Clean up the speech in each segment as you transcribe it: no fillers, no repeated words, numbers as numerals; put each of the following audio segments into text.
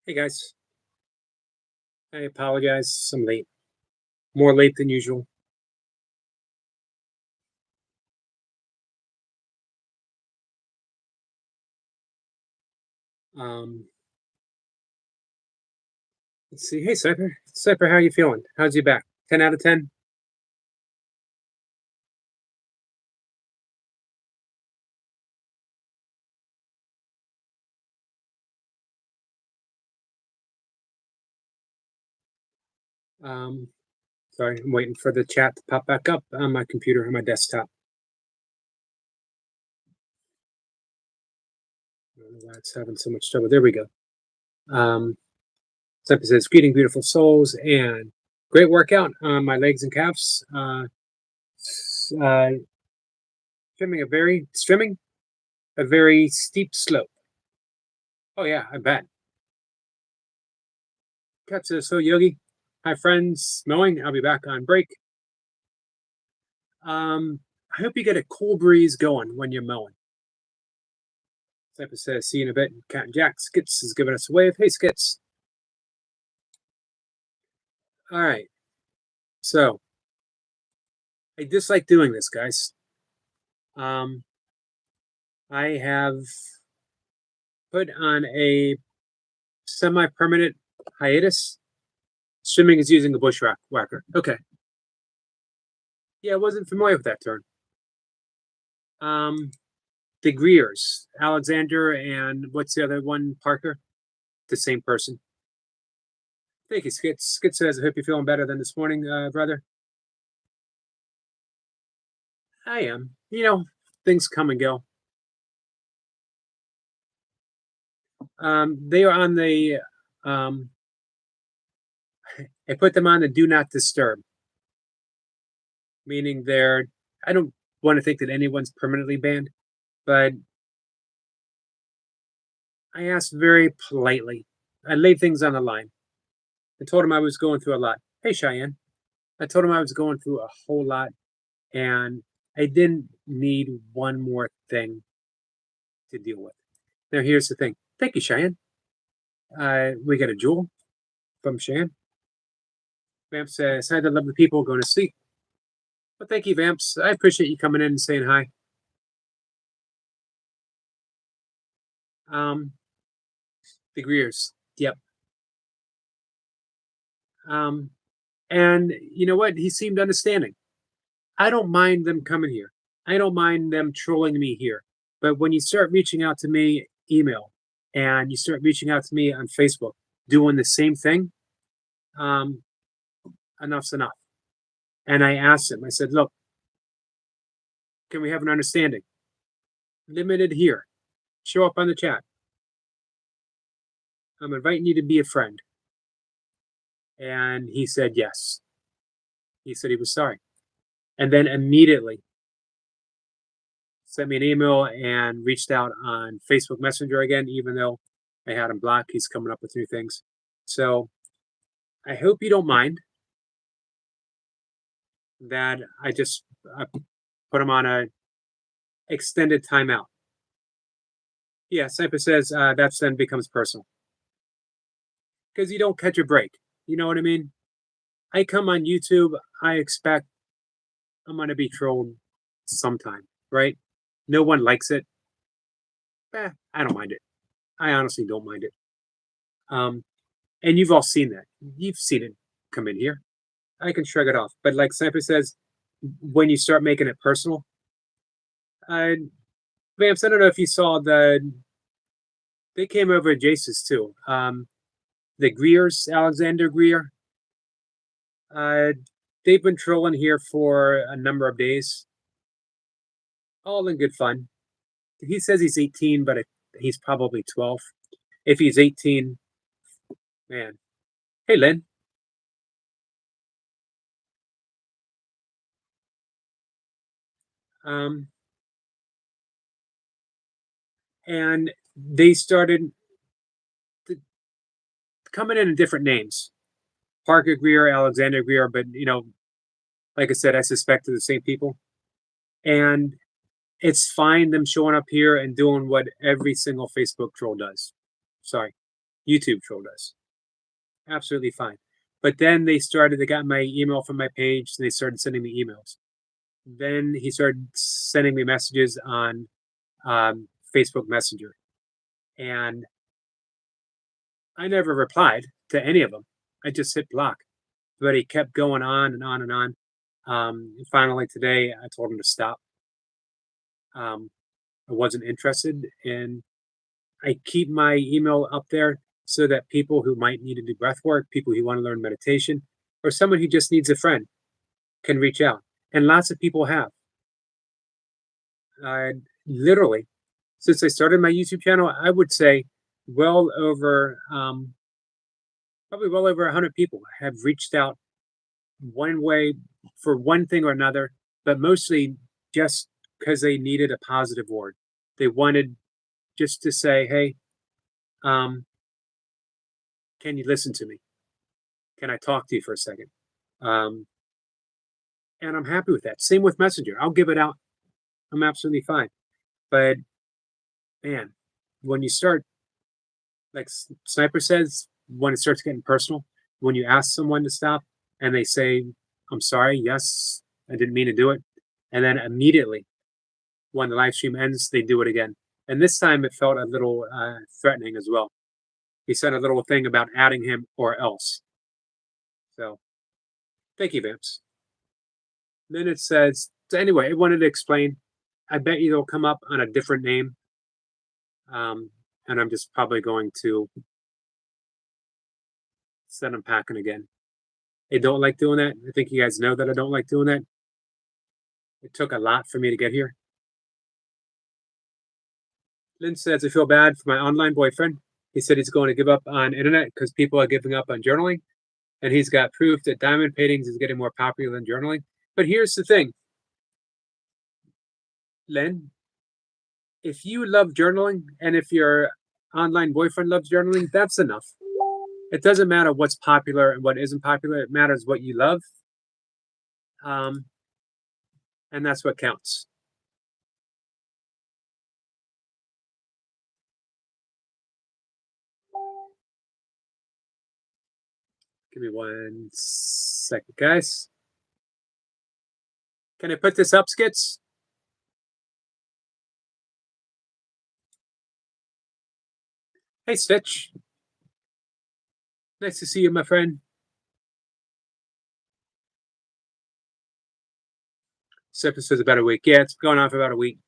Hey guys, I apologize. I'm late, more late than usual. Um, let's see. Hey Cypher, Cypher, how you feeling? How's your back? 10 out of 10. Um, sorry, I'm waiting for the chat to pop back up on my computer on my desktop. I don't know why it's having so much trouble. There we go. Um, Cypher says, "Greeting, beautiful souls, and great workout on my legs and calves. Uh, trimming a very steep slope. Oh yeah, I bet." Cat says, "So Yogi, hi friends, mowing. I'll be back on break. I hope you get a cool breeze going when you're mowing." Cypher says, "See you in a bit." Cat and Jack Skits is giving us a wave. Hey Skits. All right. So I dislike doing this, guys. Um, I have put on a semi-permanent hiatus. Swimming is using a bushwhacker. Okay. Yeah, I wasn't familiar with that term. The Greers, Alexander, and what's the other one? Parker. The same person. Thank you, Skits. Skits says, "I hope you're feeling better than this morning, brother." I am. Things come and go. They are on the. Um, I put them on the do not disturb, meaning they're. I don't want to think that anyone's permanently banned, but I asked very politely. I laid things on the line. I told him I was going through a lot. Hey, Cheyenne. I told him I was going through a whole lot, and I didn't need one more thing to deal with. Now, here's the thing. Thank you, Cheyenne. We got a jewel from Cheyenne. Vamp says, "Hi, the lovely people going to sleep." Well, thank you, Vamps. I appreciate you coming in and saying hi. Um, the Greers. Yep. Um, and you know what? He seemed understanding. I don't mind them coming here. I don't mind them trolling me here. But when you start reaching out to me, email, and you start reaching out to me on Facebook, doing the same thing, um, enough's enough. And I asked him, I said, "Look, can we have an understanding? Limited here. Show up on the chat. I'm inviting you to be a friend." And he said yes. He said he was sorry. And then immediately sent me an email and reached out on Facebook Messenger again, even though I had him blocked. He's coming up with new things. So I hope you don't mind that I just put him on a extended timeout. Yeah, Cypher says that's then becomes personal because you don't catch a break. You know what I mean? I come on YouTube, I expect I'm going to be trolled sometime, right? No one likes it. I don't mind it. I honestly don't mind it. Um, and you've all seen that. You've seen it come in here. I can shrug it off. But like Cypher says, when you start making it personal, uh, Vamps, I don't know if you saw they came over at Jace's too. The Greers, Alexander Greer, uh, they've been trolling here for a number of days, all in good fun. He says he's 18, but he's probably 12. If he's 18, man. Hey, Lynn. Um, and they started coming in different names. Parker Greer, Alexander Greer, but like I said, I suspect they're the same people. And it's fine them showing up here and doing what every single Facebook troll does. Sorry. YouTube trolled us. Absolutely fine. But then they got my email from my page and they started sending me emails. Then he started sending me messages on Facebook Messenger. And I never replied to any of them. I just hit block. But he kept going on and on and on. And finally, today, I told him to stop. I wasn't interested. And I keep my email up there so that people who might need to do breath work, people who want to learn meditation, or someone who just needs a friend can reach out. And lots of people have. Literally, since I started my YouTube channel, I would say well over, probably well over 100 people have reached out one way for one thing or another, but mostly just because they needed a positive word. They wanted just to say, hey, can you listen to me? Can I talk to you for a second? And I'm happy with that. Same with Messenger. I'll give it out. I'm absolutely fine. But man, when you start, like Sniper says, when it starts getting personal, when you ask someone to stop and they say, I'm sorry, yes, I didn't mean to do it. And then immediately when the live stream ends, they do it again. And this time it felt a little threatening as well. He said a little thing about adding him or else. So thank you, Vamps. Then it says, so anyway, I wanted to explain. I bet you it'll come up on a different name. And I'm just probably going to send them packing again. I don't like doing that. I think you guys know that I don't like doing that. It took a lot for me to get here. Lynn says, I feel bad for my online boyfriend. He said he's going to give up on internet because people are giving up on journaling. And he's got proof that diamond paintings is getting more popular than journaling. But here's the thing, Lynn, if you love journaling and if your online boyfriend loves journaling, that's enough. It doesn't matter what's popular and what isn't popular. It matters what you love. And that's what counts. Give me 1 second, guys. Can I put this up, Skits? Hey, Stitch. Nice to see you, my friend. This is about a week. Yeah, it's going on for about a week.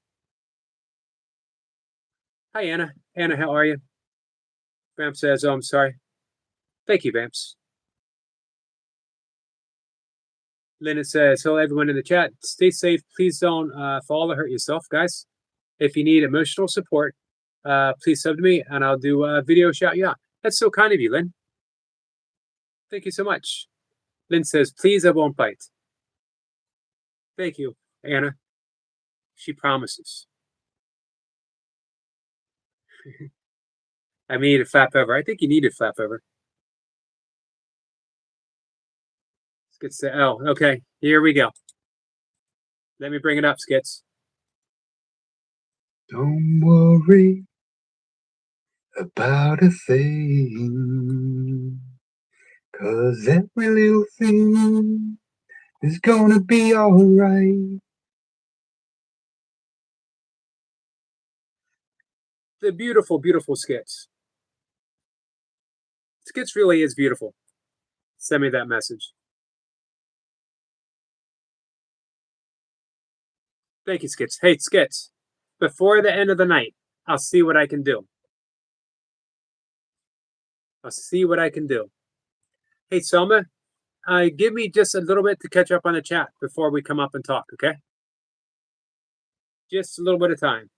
Hi, Anna. Anna, how are you? Vamps says, oh, I'm sorry. Thank you, Vamps. Linda says, hello, everyone in the chat. Stay safe. Please don't fall or hurt yourself, guys. If you need emotional support, please sub to me and I'll do a video shout you out. That's so kind of you, Lynn. Thank you so much. Lynn says, please, I won't bite. Thank you, Anna. She promises. I need a flap over. I think you need a flap over. Skits to L. Okay, here we go. Let me bring it up, Skits. Don't worry about a thing, 'cause every little thing is gonna be alright. The beautiful, beautiful Skits. Skits really is beautiful. Send me that message. Thank you, Skits. Hey, Skits, before the end of the night, I'll see what I can do. I'll see what I can do. Hey, Selma, give me just a little bit to catch up on the chat before we come up and talk, okay? Just a little bit of time.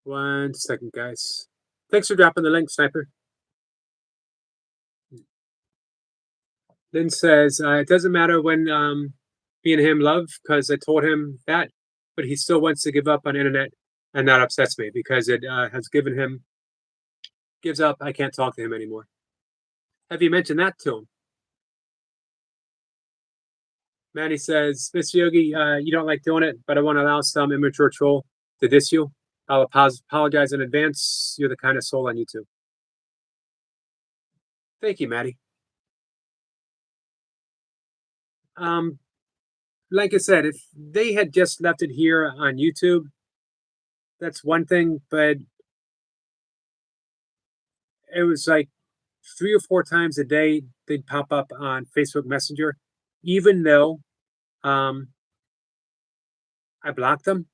One second, guys. Thanks for dropping the link, Sniper. Lynn says, it doesn't matter when me and him love, because I told him that, but he still wants to give up on internet, and that upsets me because it has gives up. I can't talk to him anymore. Have you mentioned that to him? Maddie says, Mr. Yogi, you don't like doing it, but I want to allow some immature troll to diss you. I'll apologize in advance. You're the kind of soul on YouTube. Thank you, Maddie. Like I said, if they had just left it here on YouTube, that's one thing, but it was like 3 or 4 times a day they'd pop up on Facebook Messenger, even though I blocked them.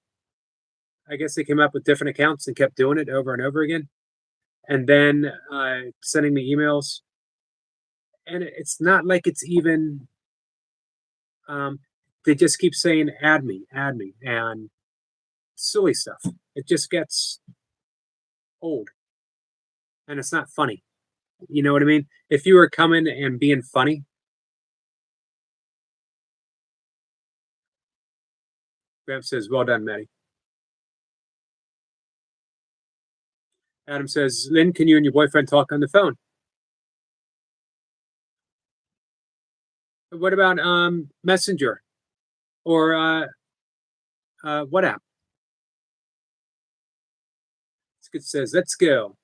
I guess they came up with different accounts and kept doing it over and over again, and then sending me emails. And it's not like it's even. They just keep saying add me," and silly stuff. It just gets old, and it's not funny. You know what I mean? If you were coming and being funny, Graham says, "Well done, Maddie." Adam says, "Lynn, can you and your boyfriend talk on the phone?" What about Messenger or what app? Skit says, "Let's go."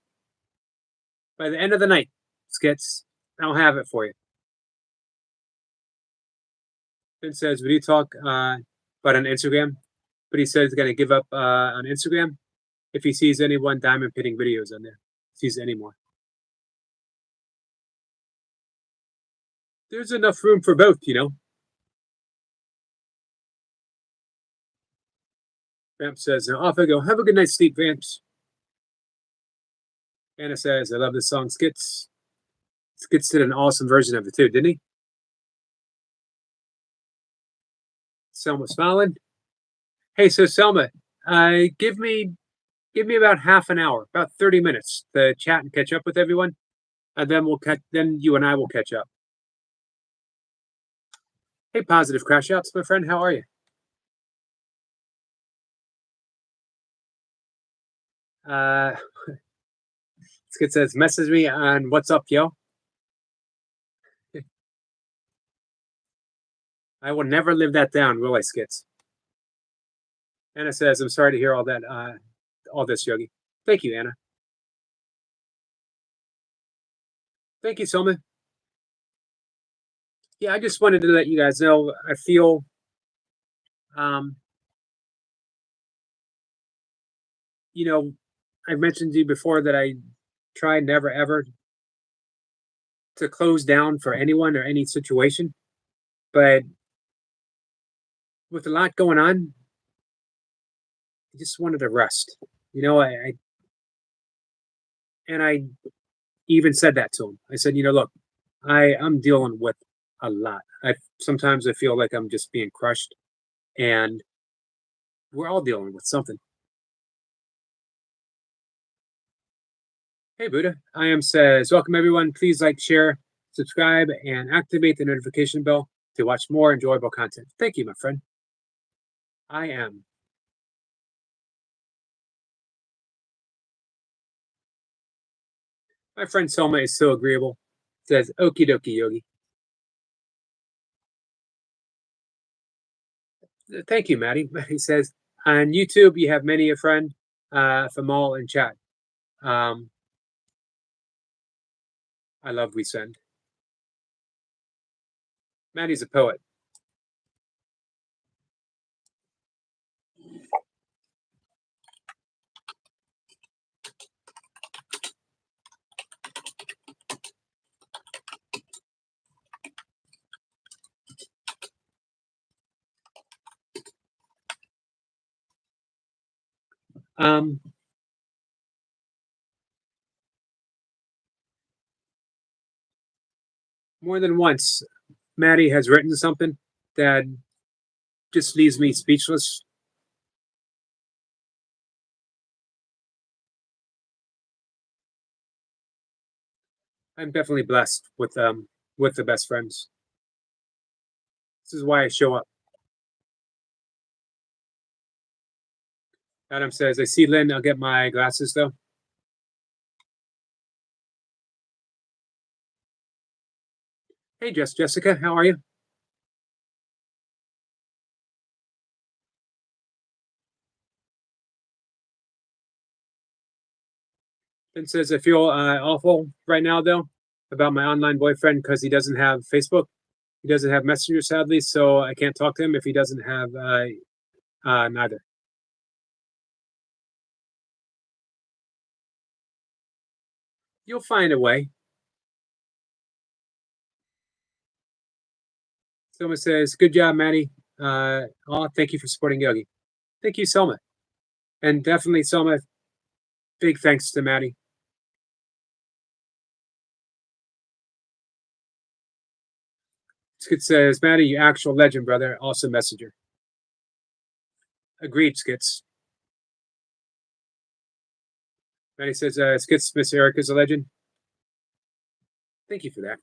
By the end of the night, Skits, I'll have it for you. Finn says, "We do talk but on Instagram," but he says he's going to give up on Instagram if he sees anyone diamond pitting videos on there. Sees any more. There's enough room for both, you know. Vamp says, "Now off I go. Have a good night's sleep, Vamps." Anna says, "I love this song, Skits." Skits did an awesome version of it too, didn't he? Selma smiling. Hey, so Selma, give me about half an hour, about 30 minutes to chat and catch up with everyone, and then then you and I will catch up. Hey, positive crash outs, my friend, how are you? Skit says, "Message me on what's up, yo." I will never live that down, will I, Skits? Anna says, "I'm sorry to hear all that, all this, Yogi." Thank you, Anna. Thank you, Selma. Yeah, I just wanted to let you guys know I feel um, you know, I mentioned to you before that I try never ever to close down for anyone or any situation, but with a lot going on, I just wanted to rest. You know, I even said that to him. I said, look, I'm dealing with a lot. I sometimes I feel like I'm just being crushed, and we're all dealing with something. Hey, Buddha. I am says, "Welcome everyone. Please like, share, subscribe, and activate the notification bell to watch more enjoyable content." Thank you, my friend. I am. My friend Selma is so agreeable. Says, "Okie dokie, Yogi." Thank you, Maddie. He says, "On YouTube, you have many a friend from all in chat." Um, I love we send. Maddie's a poet. Um, More than once, Maddie has written something that just leaves me speechless. I'm definitely blessed with the best friends. This is why I show up. Adam says, "I see Lynn. I'll get my glasses though." Hey, Jessica, how are you? Then says, I feel awful right now, though, about my online boyfriend because he doesn't have Facebook. He doesn't have Messenger, sadly, so I can't talk to him if he doesn't have neither. You'll find a way. Someone says, good job, Maddie. Thank you for supporting Yogi. Thank you, Selma. And definitely, Selma, big thanks to Maddie. Skit says, Maddie, you actual legend, brother. Awesome messenger. Agreed, Skits. Maddie says, Skits, Miss Erica's a legend. Thank you for that.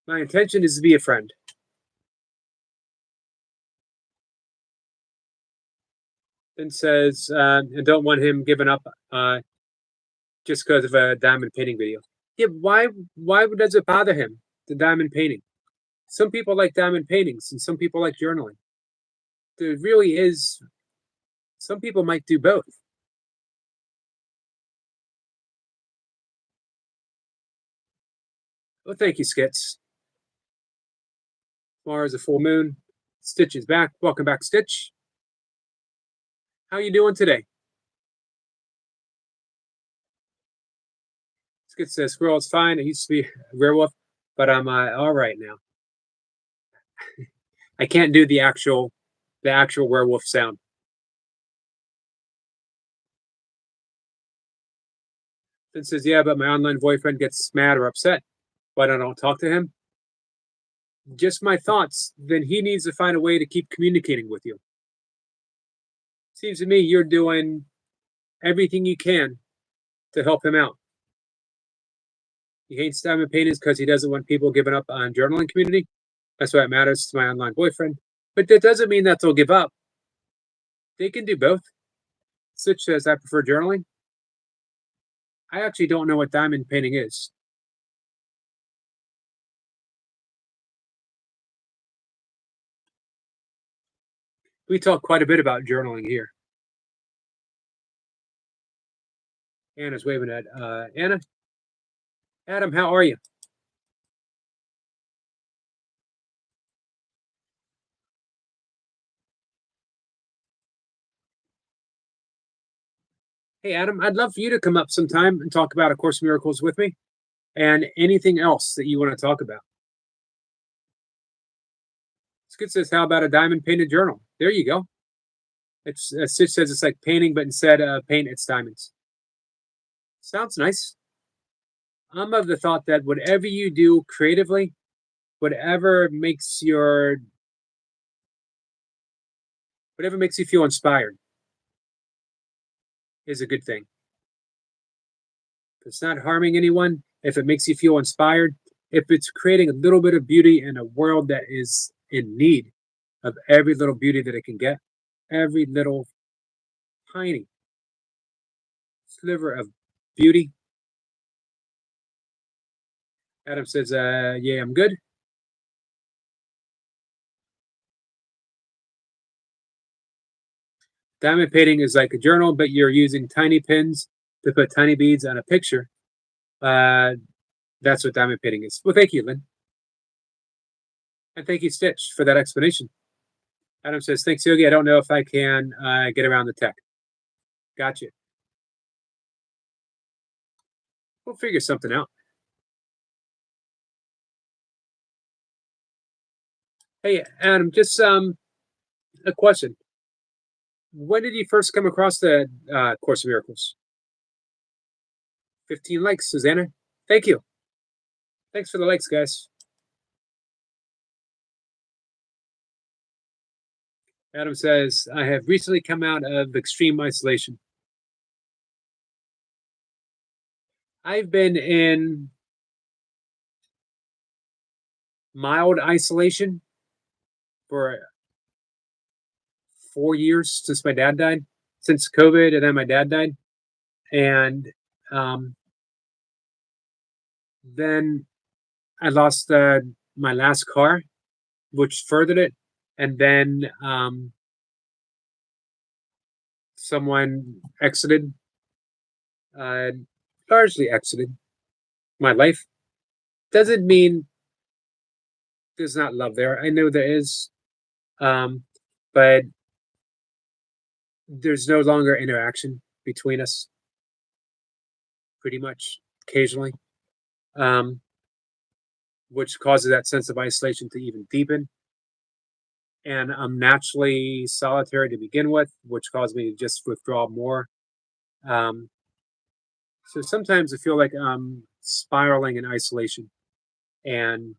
My intention is to be a friend. Then says, I don't want him giving up just because of a diamond painting video. Yeah, why does it bother him, the diamond painting? Some people like diamond paintings and some people like journaling. There really is, some people might do both. Well, thank you, Skits. Tomorrow's a full moon. Stitch is back. Welcome back, Stitch. How you doing today? Skits says, squirrel is fine. I used to be a werewolf, but I'm all right now. I can't do the actual werewolf sound. Then says, yeah, but my online boyfriend gets mad or upset. Why don't I talk to him? Just my thoughts. Then he needs to find a way to keep communicating with you. Seems to me you're doing everything you can to help him out. He hates diamond paintings because he doesn't want people giving up on journaling community. That's why it matters to my online boyfriend. But that doesn't mean that they'll give up. They can do both. Stitch says, I prefer journaling. I actually don't know what diamond painting is. We talk quite a bit about journaling here. Anna's waving at Anna. Adam, how are you? Hey, Adam, I'd love for you to come up sometime and talk about A Course in Miracles with me and anything else that you want to talk about. Skid says, how about a diamond painted journal? There you go. Stitch says it's like painting, but instead of paint, it's diamonds. Sounds nice. I'm of the thought that whatever you do creatively, whatever makes you feel inspired is a good thing. If it's not harming anyone, if it makes you feel inspired, if it's creating a little bit of beauty in a world that is in need of every little beauty that it can get, every little tiny sliver of beauty. Adam says, yeah, I'm good. Diamond painting is like a journal, but you're using tiny pins to put tiny beads on a picture. That's what diamond painting is. Well, thank you, Lynn. And thank you, Stitch, for that explanation. Adam says, thanks, Yogi. I don't know if I can get around the tech. Gotcha. We'll figure something out. Hey, Adam, just a question. When did you first come across the Course of Miracles? 15 likes, Susanna. Thank you. Thanks for the likes, guys. Adam says, I have recently come out of extreme isolation. I've been in mild isolation for 4 years since my dad died, since COVID, and then my dad died. And then I lost my last car, which furthered it. And then someone exited uh, largely exited my life. Doesn't mean there's not love there. I know there is, um, but there's no longer interaction between us. Pretty much, occasionally, um, which causes that sense of isolation to even deepen. And I'm naturally solitary to begin with, which caused me to just withdraw more. Um, so sometimes I feel like I'm spiraling in isolation and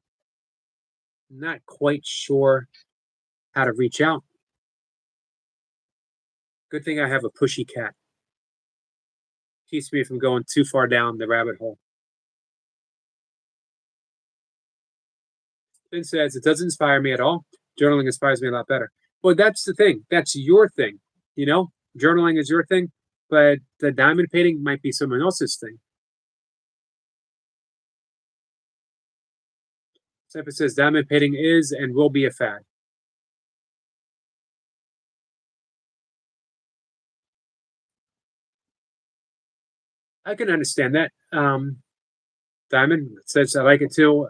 not quite sure how to reach out. Good thing I have a pushy cat. Keeps me from going too far down the rabbit hole. Finn says it doesn't inspire me at all. Journaling inspires me a lot better. Well, that's the thing. That's your thing. You know, journaling is your thing, but the diamond painting might be someone else's thing. Cypher says diamond painting is and will be a fad. I can understand that. Diamond says I like it too.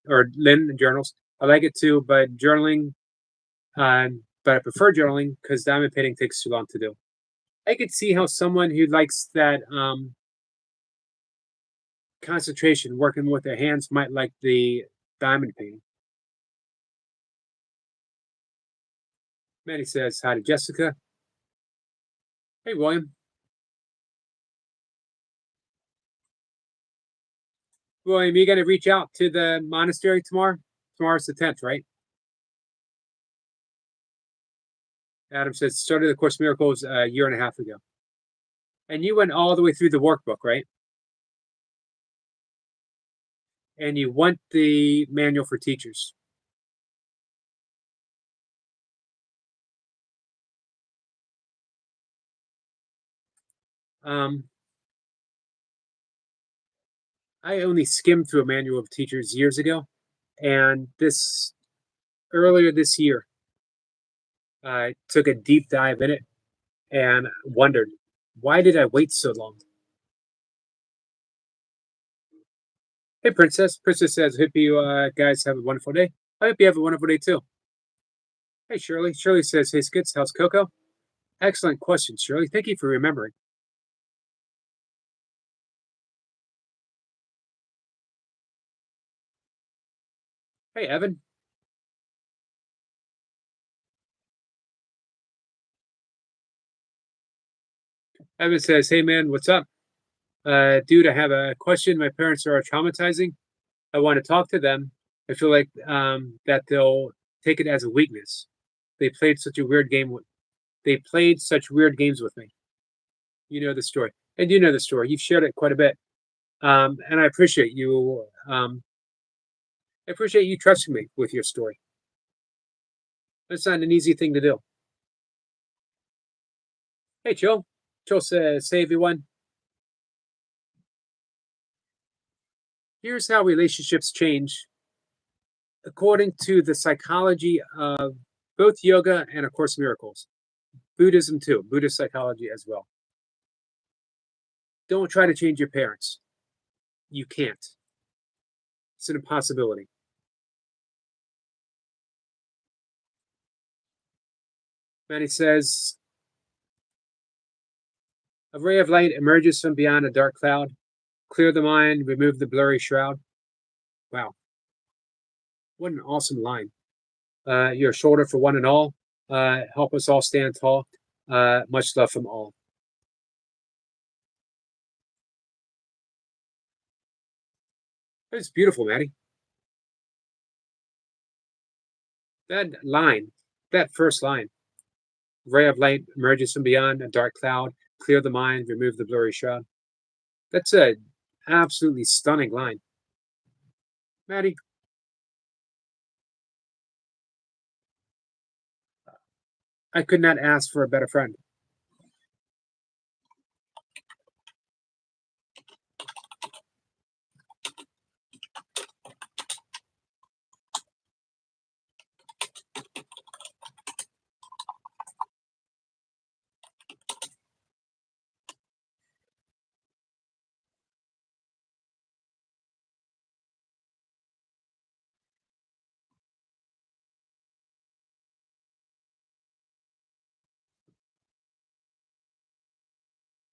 Or Lynn journals. I like it too, but journaling, but I prefer journaling because diamond painting takes too long to do. I could see how someone who likes that concentration, working with their hands, might like the diamond painting. Maddie says hi to Jessica. Hey, William. William, you going to reach out to the monastery tomorrow? Tomorrow's the 10th, right? Adam says started the Course Miracles a year and a half ago. And you went all the way through the workbook, right? And you want the manual for teachers. Um, I only skimmed through a manual of teachers years ago, and this earlier this year, I took a deep dive in it and wondered why did I wait so long? Hey, Princess. Princess says, "Hope you guys have a wonderful day. I hope you have a wonderful day too." Hey, Shirley. Shirley says, "Hey, Skits, how's Coco?" Excellent question, Shirley. Thank you for remembering. Hey, Evan. Evan says, "Hey, man, what's up? Dude, I have a question. My parents are traumatizing. I want to talk to them. I feel like that they'll take it as a weakness. They played such a weird game. They played such weird games with me. You know the story, and you know the story. You've shared it quite a bit, and I appreciate you. I appreciate you trusting me with your story. That's not an easy thing to do. Hey, Joe. Joe says, "Hey, everyone. Here's how relationships change according to the psychology of both yoga and, of course, miracles. Buddhism, too, Buddhist psychology as well. Don't try to change your parents. You can't, it's an impossibility." Manny says, "A ray of light emerges from beyond a dark cloud. Clear the mind, remove the blurry shroud." Wow, what an awesome line. Your shoulder for one and all. Help us all stand tall. Much love from all. It's beautiful, Maddie. That line, that first line, ray of light emerges from beyond a dark cloud, clear the mind, remove the blurry shroud. That's a absolutely stunning line. Maddie, I could not ask for a better friend.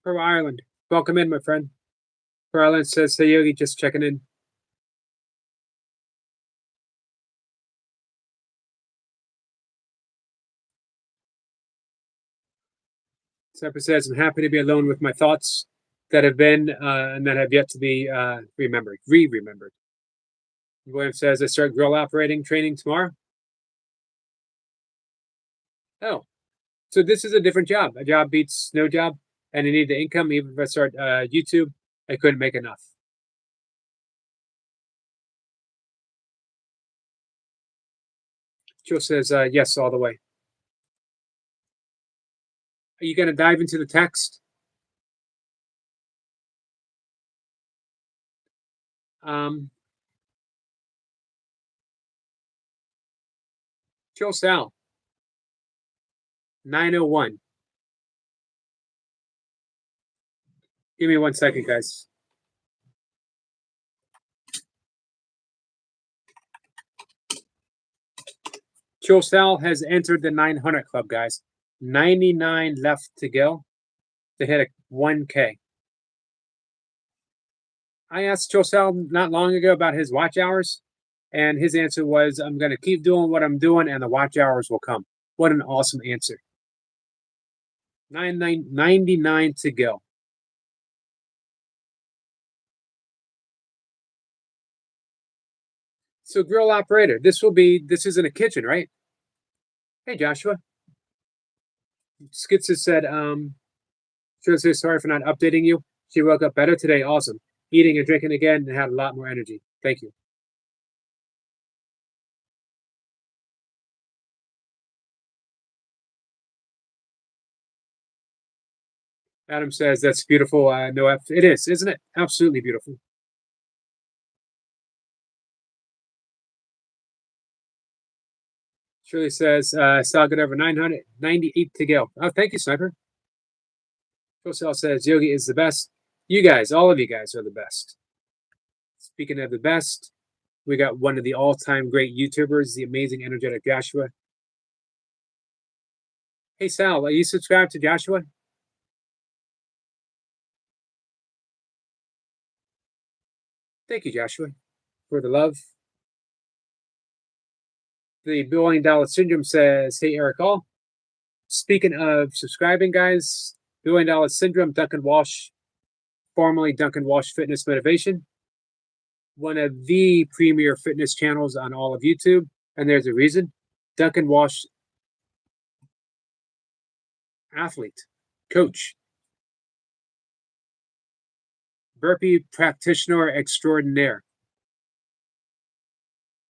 From Ireland. Welcome in, my friend. From Ireland says, hey, Yogi, just checking in. Sapper says, I'm happy to be alone with my thoughts that have been and that have yet to be remembered. William says, I start grill operating training tomorrow. Oh, so this is a different job. A job beats no job, and I need the income. Even if I start YouTube, I couldn't make enough. Joe says, yes, all the way. Are you going to dive into the text? Joe Sal, 901. Give me 1 second, guys. Joe Sal has entered the 900 club, guys. 99 left to go to hit a 1K. I asked Joe Sal not long ago about his watch hours, and his answer was, I'm going to keep doing what I'm doing, and the watch hours will come. What an awesome answer. 99 to go. So grill operator, this isn't a kitchen, right? Hey, Joshua. Skitsa said, sure, so sorry for not updating you. She woke up better today. Awesome. Eating and drinking again and had a lot more energy. Thank you. Adam says, that's beautiful. No, it is, isn't it? Absolutely beautiful. Shirley says, Sal got over 998 to go. Oh, thank you, Sniper. Josel says, Yogi is the best. You guys, all of you guys are the best. Speaking of the best, we got one of the all-time great YouTubers, the amazing, energetic Joshua. Hey, Sal, are you subscribed to Joshua? Thank you, Joshua, for the love. The Billion Dollar Syndrome says, hey, Eric All. Speaking of subscribing, guys, Billion Dollar Syndrome, Duncan Walsh, formerly Duncan Walsh Fitness Motivation, one of the premier fitness channels on all of YouTube. And there's a reason. Duncan Walsh, athlete, coach, burpee practitioner extraordinaire.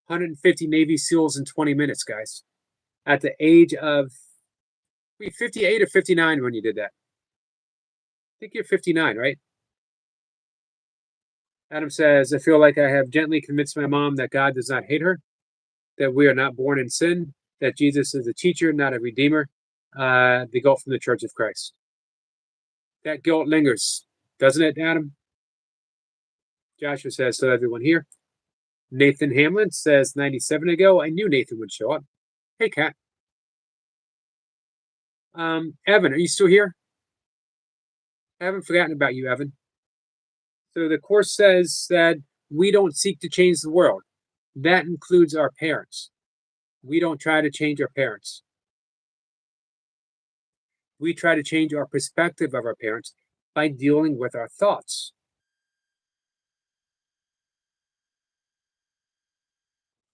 150 Navy SEALs in 20 minutes, guys. At the age of 58 or 59 when you did that. I think you're 59, right? Adam says, I feel like I have gently convinced my mom that God does not hate her, that we are not born in sin, that Jesus is a teacher, not a redeemer. The guilt from the Church of Christ. That guilt lingers, doesn't it, Adam? Joshua says, so everyone here. Nathan Hamlin says 97 ago. I knew Nathan would show up. Hey, Kat. Evan, are you still here? I haven't forgotten about you, Evan. So the Course says that we don't seek to change the world. That includes our parents. We don't try to change our parents. We try to change our perspective of our parents by dealing with our thoughts.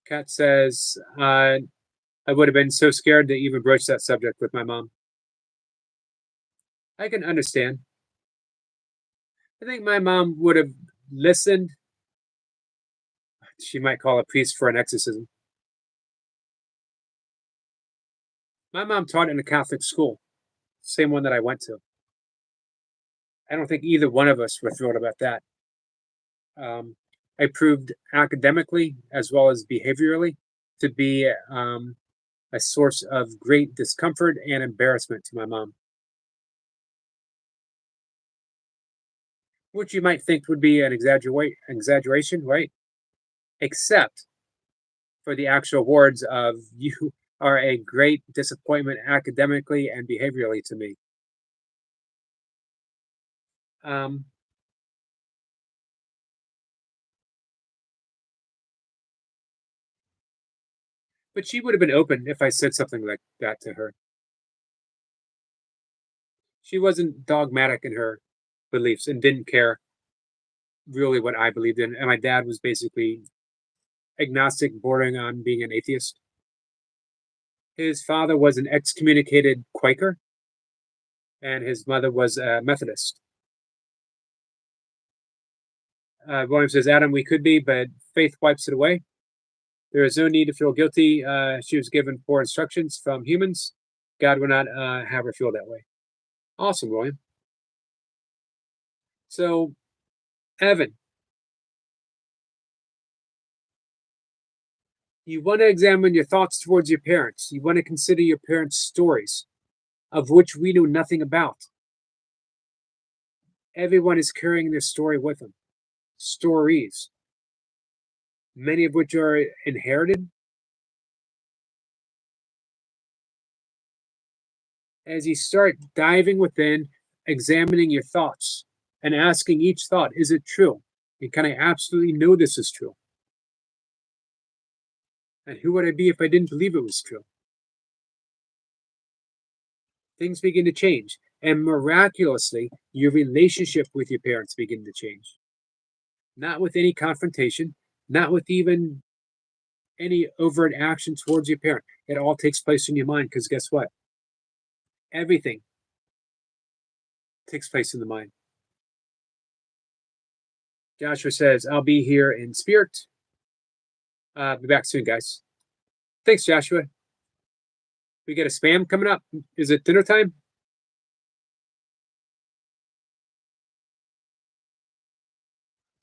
Kat says, I would have been so scared to even broach that subject with my mom. I can understand. I think my mom would have listened. She might call a priest for an exorcism. My mom taught in a Catholic school, same one that I went to. I don't think either one of us were thrilled about that. I proved academically as well as behaviorally to be a source of great discomfort and embarrassment to my mom. Which you might think would be an exaggeration, right? Except for the actual words of you are a great disappointment academically and behaviorally to me. Um, but she would have been open if I said something like that to her. She wasn't dogmatic in her beliefs and didn't care really what I believed in. And my dad was basically agnostic, bordering on being an atheist. His father was an excommunicated Quaker, and his mother was a Methodist. William says, Adam, we could be, but faith wipes it away. There is no need to feel guilty. She was given poor instructions from humans. God will not have her feel that way. Awesome, William. So, Evan, you want to examine your thoughts towards your parents. You want to consider your parents' stories, of which we know nothing about. Everyone is carrying their story with them. Stories, many of which are inherited. As you start diving within, examining your thoughts, and asking each thought, is it true? And can I absolutely know this is true? And who would I be if I didn't believe it was true? Things begin to change. And miraculously, your relationship with your parents begin to change. Not with any confrontation, not with even any overt action towards your parent. It all takes place in your mind because guess what? Everything takes place in the mind. Joshua says, I'll be here in spirit. Be back soon, guys. Thanks, Joshua. We get a spam coming up. Is it dinner time?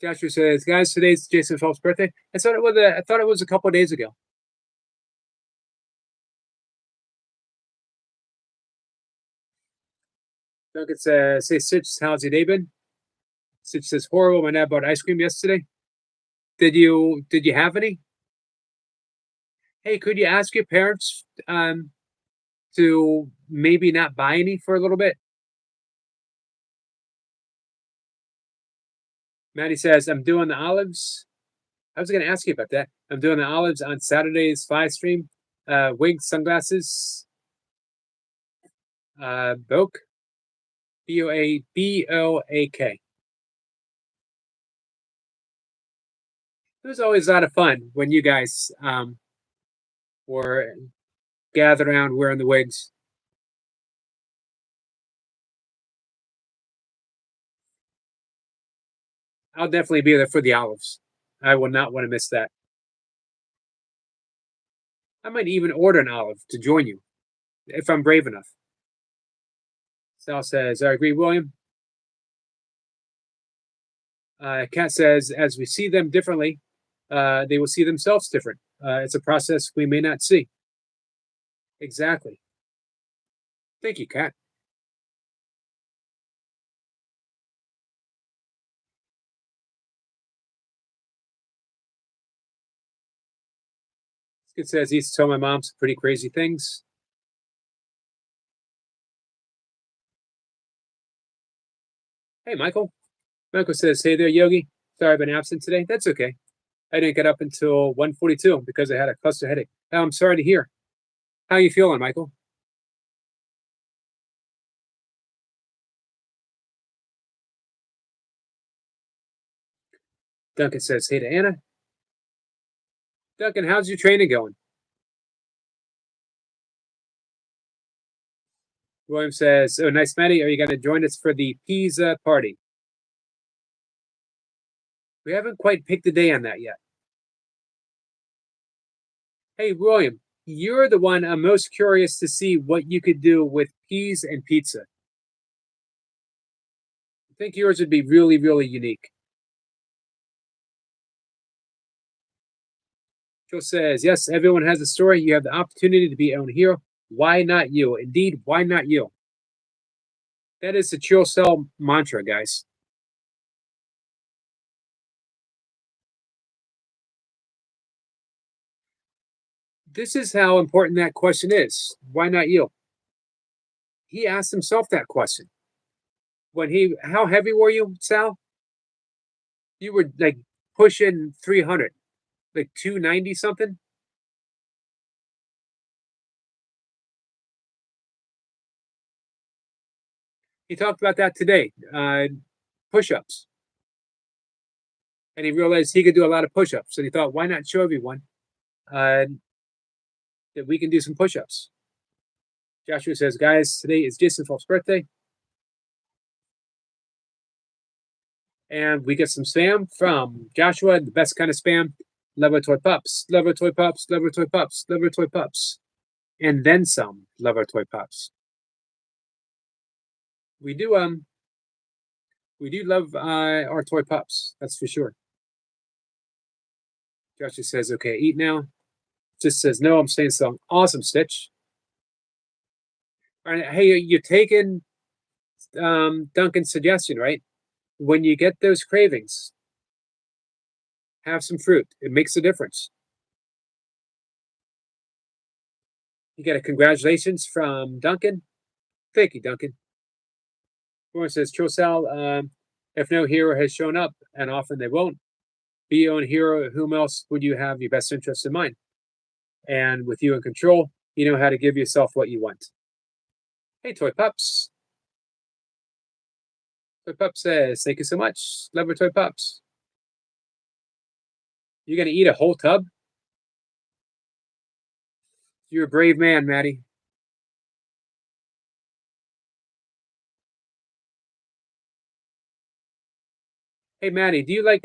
Joshua says, guys, today's Jason Phelps' birthday. I thought it was a couple of days ago. Duncan says, hey, Sitch, how's your day been? Sitch says, horrible. My dad bought ice cream yesterday. Did you have any? Hey, could you ask your parents to maybe not buy any for a little bit? Maddie says, I'm doing the olives. I was going to ask you about that. I'm doing the olives on Saturday's 5 stream. Wig, sunglasses, Boak, Boak. It was always a lot of fun when you guys were gathered around wearing the wigs. I'll definitely be there for the olives. I will not want to miss that. I might even order an olive to join you if I'm brave enough. Sal says, I agree, William. Kat says, as we see them differently, they will see themselves different. It's a process we may not see. Exactly. Thank you, Kat. It says he used to tell my mom some pretty crazy things. Hey, Michael. Michael says, hey there, Yogi. Sorry I've been absent today. That's okay. I didn't get up until 1:42 because I had a cluster headache. I'm sorry to hear. How you feeling, Michael? Duncan says, hey to Anna. Duncan, how's your training going? William says, oh, nice, Maddie. Are you going to join us for the pizza party? We haven't quite picked a day on that yet. Hey, William, you're the one I'm most curious to see what you could do with peas and pizza. I think yours would be really, really unique. Joe says, yes, everyone has a story. You have the opportunity to be your own hero. Why not you? Indeed, why not you? That is the Chill Cell mantra, guys. This is how important that question is. Why not you? He asked himself that question. how heavy were you, Sal? You were like pushing 300, like 290 something. He talked about that today, push-ups, and he realized he could do a lot of push-ups. And he thought, why not show everyone uh, that we can do some push-ups? Joshua says, guys, today is Jason Falk's birthday, and we get some spam from Joshua, the best kind of spam. Love our toy pups, love our toy pups, love our toy pups, love our toy pups, and then some. Love our toy pups. We do love our toy pups. That's for sure. Joshua says, okay, eat now. Just says, no, I'm staying strong. Awesome, Stitch. All right, hey, you're taking Duncan's suggestion, right? When you get those cravings, have some fruit. It makes a difference. You get a congratulations from Duncan. Thank you, Duncan. Lauren says, Trosal, if no hero has shown up, and often they won't, be your own hero. Whom else would you have your best interest in mind? And with you in control, you know how to give yourself what you want. Hey, Toy Pups. Toy Pup says, thank you so much. Love your Toy Pups. You're going to eat a whole tub? You're a brave man, Maddie. Hey, Maddie, do you like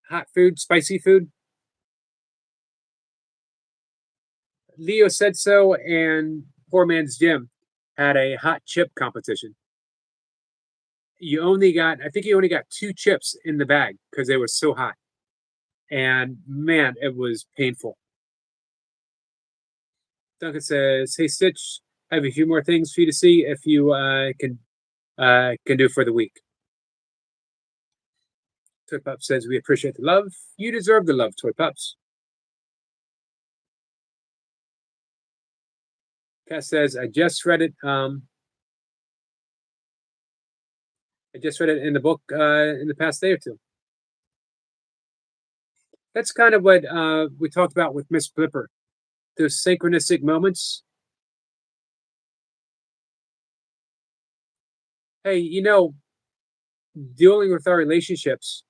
hot food, spicy food? Leo said so, and Poor Man's Gym had a hot chip competition. I think you only got 2 chips in the bag because they were so hot. And man, it was painful. Duncan says, hey, Stitch, I have a few more things for you to see if you can do for the week. Toy Pups says, we appreciate the love. You deserve the love, Toy Pups. Cass says, I just read it in the book in the past day or two. That's kind of what we talked about with Miss Blipper. Those synchronistic moments. Hey, dealing with our relationships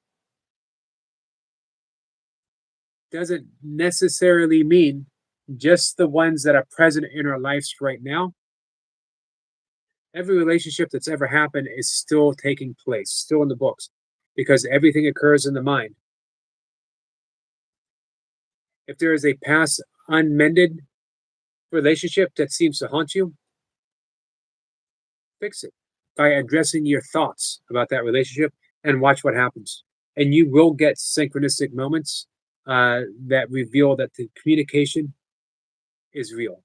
doesn't necessarily mean just the ones that are present in our lives right now. Every relationship that's ever happened is still taking place, still in the books, because everything occurs in the mind. If there is a past unmended relationship that seems to haunt you, fix it by addressing your thoughts about that relationship and watch what happens. And you will get synchronistic moments that reveal that the communication is real.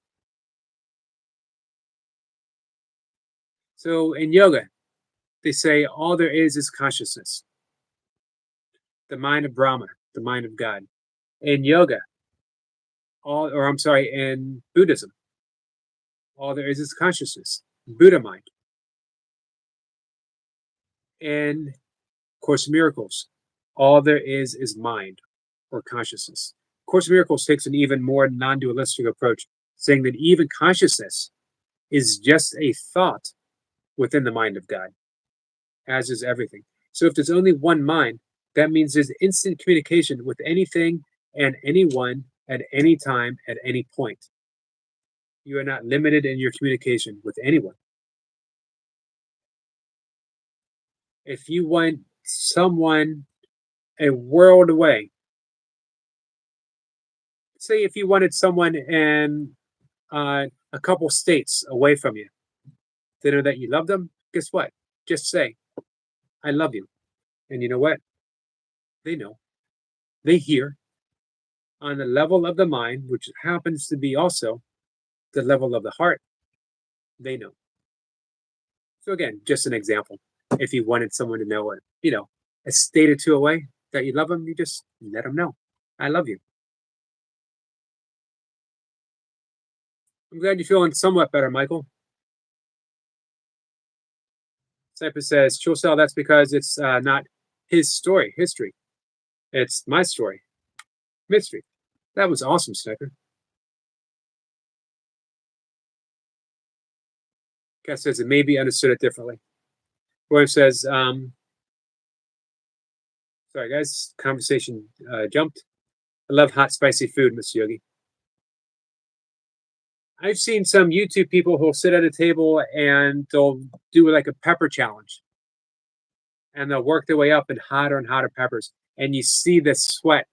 So in yoga, they say all there is consciousness, the mind of Brahma, the mind of God. In yoga, in Buddhism, all there is consciousness, Buddha mind. In Course in Miracles, all there is mind or consciousness. Course in Miracles takes an even more non-dualistic approach, saying that even consciousness is just a thought within the mind of God, as is everything. So if there's only one mind, that means there's instant communication with anything and anyone at any time, at any point. You are not limited in your communication with anyone. If you want someone a world away, say if you wanted someone in a couple states away from you, they know that you love them, guess what? Just say, I love you. And you know what? They know. They hear on the level of the mind, which happens to be also the level of the heart. They know. So again, just an example. If you wanted someone to know it, a state or two away that you love them, you just let them know. I love you. I'm glad you're feeling somewhat better, Michael. Sniper says, Chill Cell, that's because it's not his story, history. It's my story, mystery. That was awesome, Sniper. Cat says it may be understood differently. William says, sorry guys, conversation jumped. I love hot, spicy food, Mr. Yogi. I've seen some YouTube people who'll sit at a table and they'll do like a pepper challenge. And they'll work their way up in hotter and hotter peppers. And you see the sweat,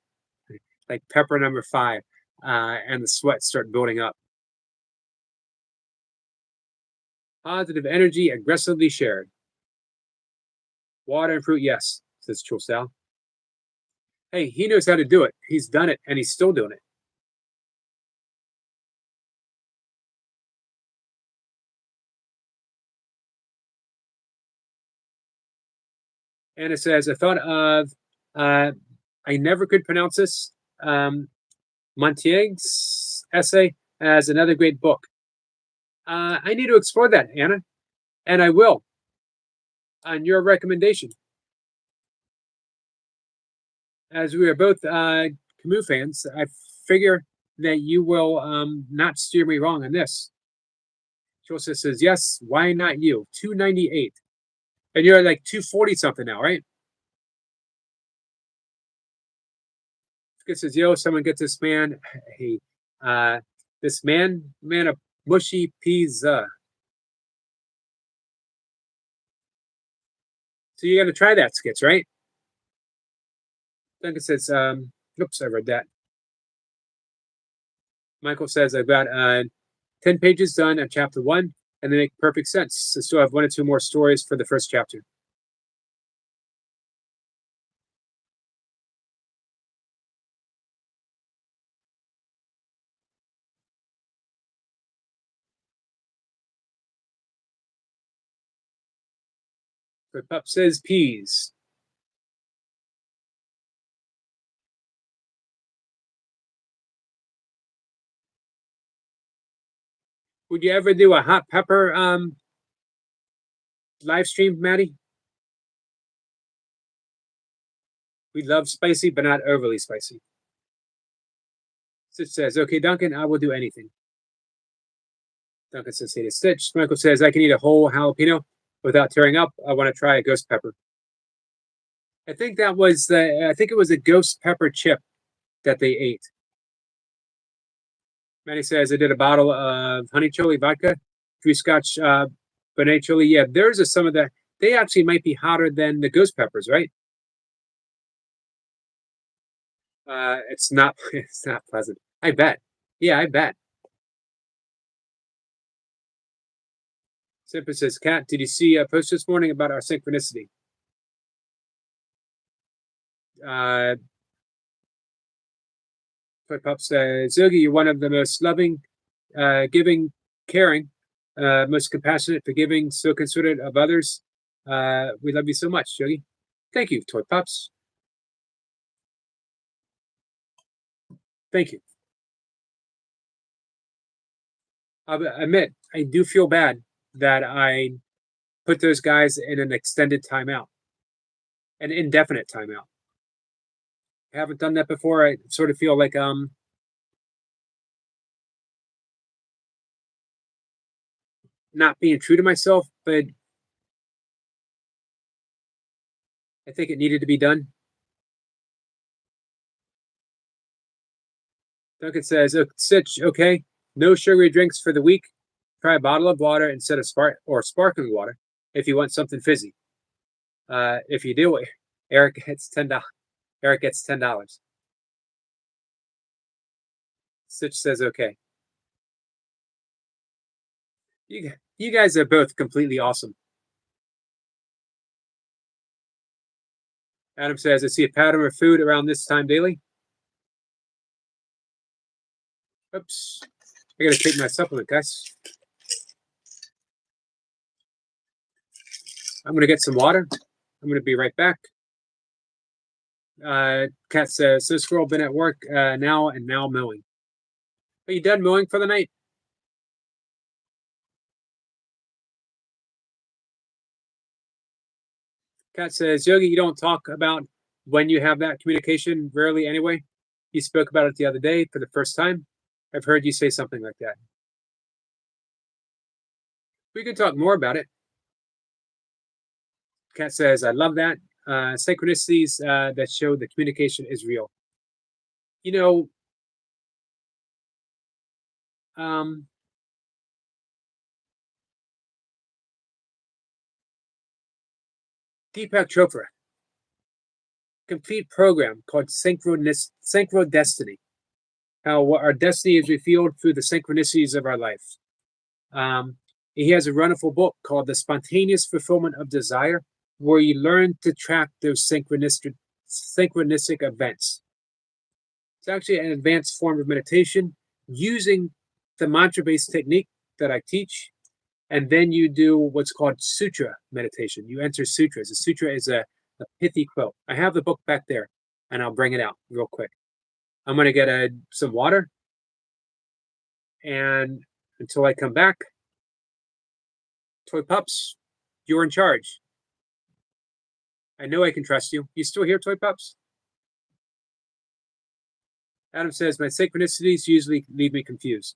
like pepper number 5, and the sweat start building up. Positive energy aggressively shared. Water and fruit, yes, says Chulsal. Hey, he knows how to do it. He's done it, and he's still doing it. And it says, I thought of, I never could pronounce this, Montaigne's essay as another great book. I need to explore that, Anna, and I will, on your recommendation. As we are both Camus fans, I figure that you will not steer me wrong on this. Joseph says, yes, why not you? 298. And you're like 240 something now, right? It says, yo, someone get this man this man a mushy pizza. So you got to try that, Skits, right? Duncan says, oops, I read that. Michael says, I've got 10 pages done on chapter 1, and they make perfect sense. I still have 1 or 2 more stories for the first chapter. But Pup says peas. Would you ever do a hot pepper live stream, Maddie? We love spicy, but not overly spicy. Stitch says, okay, Duncan, I will do anything. Duncan says, hey to Stitch. Michael says, I can eat a whole jalapeno without tearing up. I want to try a ghost pepper. I think it was a ghost pepper chip that they ate. Maddie says, I did a bottle of honey chili vodka, 3 scotch Bonnet chili. Yeah, theirs are some of the, they actually might be hotter than the ghost peppers, right? It's not pleasant. I bet. Yeah, I bet. Simple says, Kat, did you see a post this morning about our synchronicity? Pup says, Zogi, you're one of the most loving, giving, caring, most compassionate, forgiving, so considerate of others. We love you so much, Yogi. Thank you, Toy Pups. Thank you. I'll admit, I do feel bad that I put those guys in an extended timeout, an indefinite timeout. I haven't done that before. I sort of feel like not being true to myself, but I think it needed to be done. Duncan says, Sitch, okay, no sugary drinks for the week. Try a bottle of water instead of sparkling water if you want something fizzy. If you do, Eric gets $10. Eric gets $10. Sitch says, okay. You guys are both completely awesome. Adam says, I see a pattern of food around this time daily. Oops. I gotta take my supplement, guys. I'm gonna get some water. I'm gonna be right back. Kat says, so squirrel been at work now and now mowing. Are you done mowing for the night? Kat says, Yogi, you don't talk about when you have that communication, rarely anyway. You spoke about it the other day for the first time. I've heard you say something like that. We can talk more about it. Kat says, I love that. Synchronicities that show the communication is real. You know, Deepak Chopra, complete program called Synchro Destiny. How our destiny is revealed through the synchronicities of our life. He has a wonderful book called The Spontaneous Fulfillment of Desire, where you learn to track those synchronistic events. It's actually an advanced form of meditation using the mantra-based technique that I teach. And then you do what's called sutra meditation. You enter sutras. A sutra is a pithy quote. I have the book back there, and I'll bring it out real quick. I'm going to get some water. And until I come back, Toy Pups, you're in charge. I know I can trust you. You still here, Toy Pups? Adam says, my synchronicities usually leave me confused.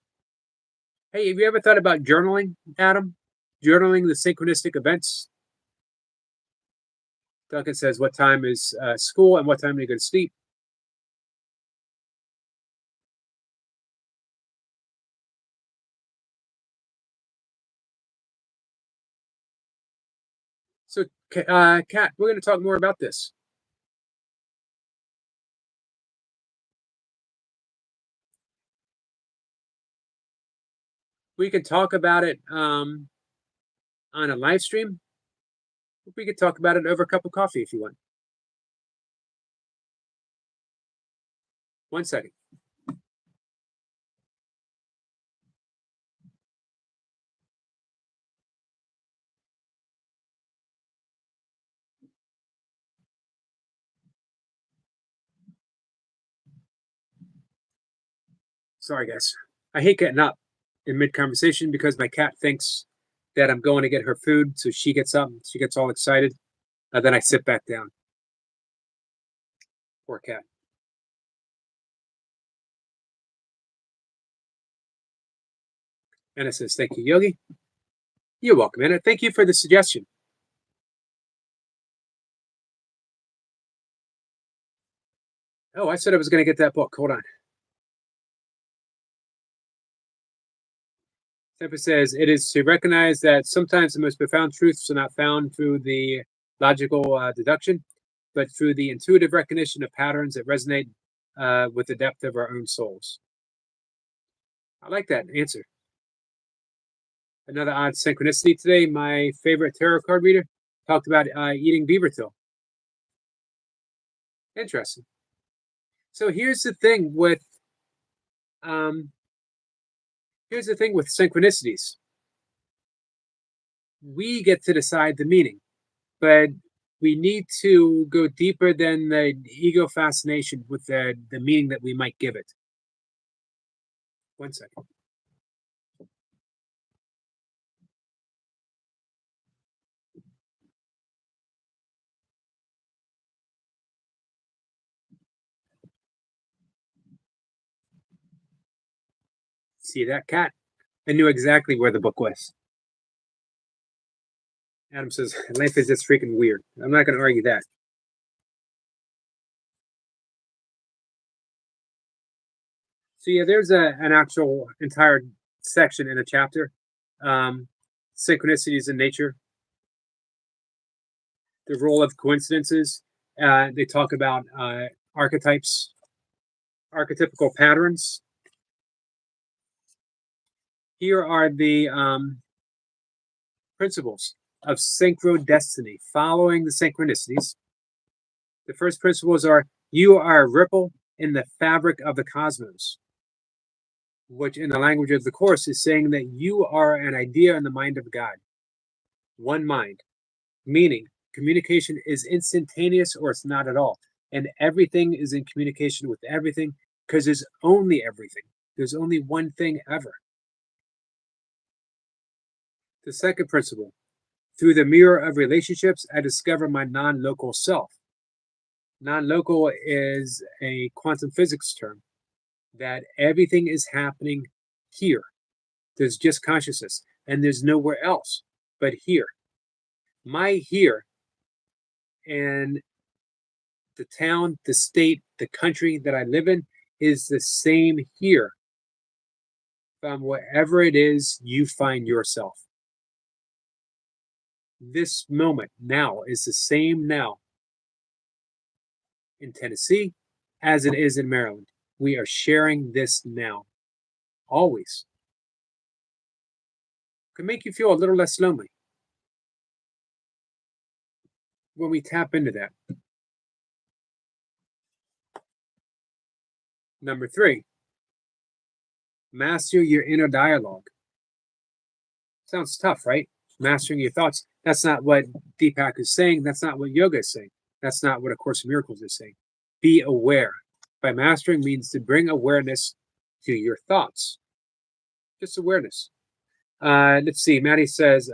Hey, have you ever thought about journaling, Adam? Journaling the synchronistic events? Duncan says, what time is school and what time do you go to sleep? So, Kat, we're going to talk more about this. We can talk about it on a live stream. We could talk about it over a cup of coffee if you want. 1 second. Sorry, guys. I hate getting up in mid-conversation because my cat thinks that I'm going to get her food, so she gets up, she gets all excited, and then I sit back down. Poor cat. Anna says, thank you, Yogi. You're welcome, Anna. Thank you for the suggestion. Oh, I said I was going to get that book. Hold on. Temper says, it is to recognize that sometimes the most profound truths are not found through the logical deduction, but through the intuitive recognition of patterns that resonate with the depth of our own souls. I like that answer. Another odd synchronicity today. My favorite tarot card reader talked about eating beaver tail. Interesting. So here's the thing with synchronicities. We get to decide the meaning, but we need to go deeper than the ego fascination with the meaning that we might give it. 1 second. See that, cat? I knew exactly where the book was. Adam says, life is just freaking weird. I'm not going to argue that. So yeah, there's an actual entire section in a chapter. Synchronicities in nature. The role of coincidences. They talk about archetypes, archetypical patterns. Here are the principles of synchrodestiny, following the synchronicities. The first principles are, you are a ripple in the fabric of the cosmos, which in the language of the Course is saying that you are an idea in the mind of God. One mind, meaning communication is instantaneous or it's not at all. And everything is in communication with everything because there's only everything. There's only one thing ever. The second principle, Through the mirror of relationships, I discover my non-local self. Non-local is a quantum physics term that everything is happening here. There's just consciousness, and there's nowhere else but here. My here and the town, the state, the country that I live in is the same here from wherever it is you find yourself. This moment now is the same now in Tennessee as it is in Maryland. We are sharing this now, always. Can make you feel a little less lonely when we tap into that. Number 3, master your inner dialogue. Sounds tough, right? Mastering your thoughts. That's not what Deepak is saying. That's not what yoga is saying. That's not what A Course in Miracles is saying. Be aware. By mastering means to bring awareness to your thoughts. Just awareness. Let's see. Maddie says,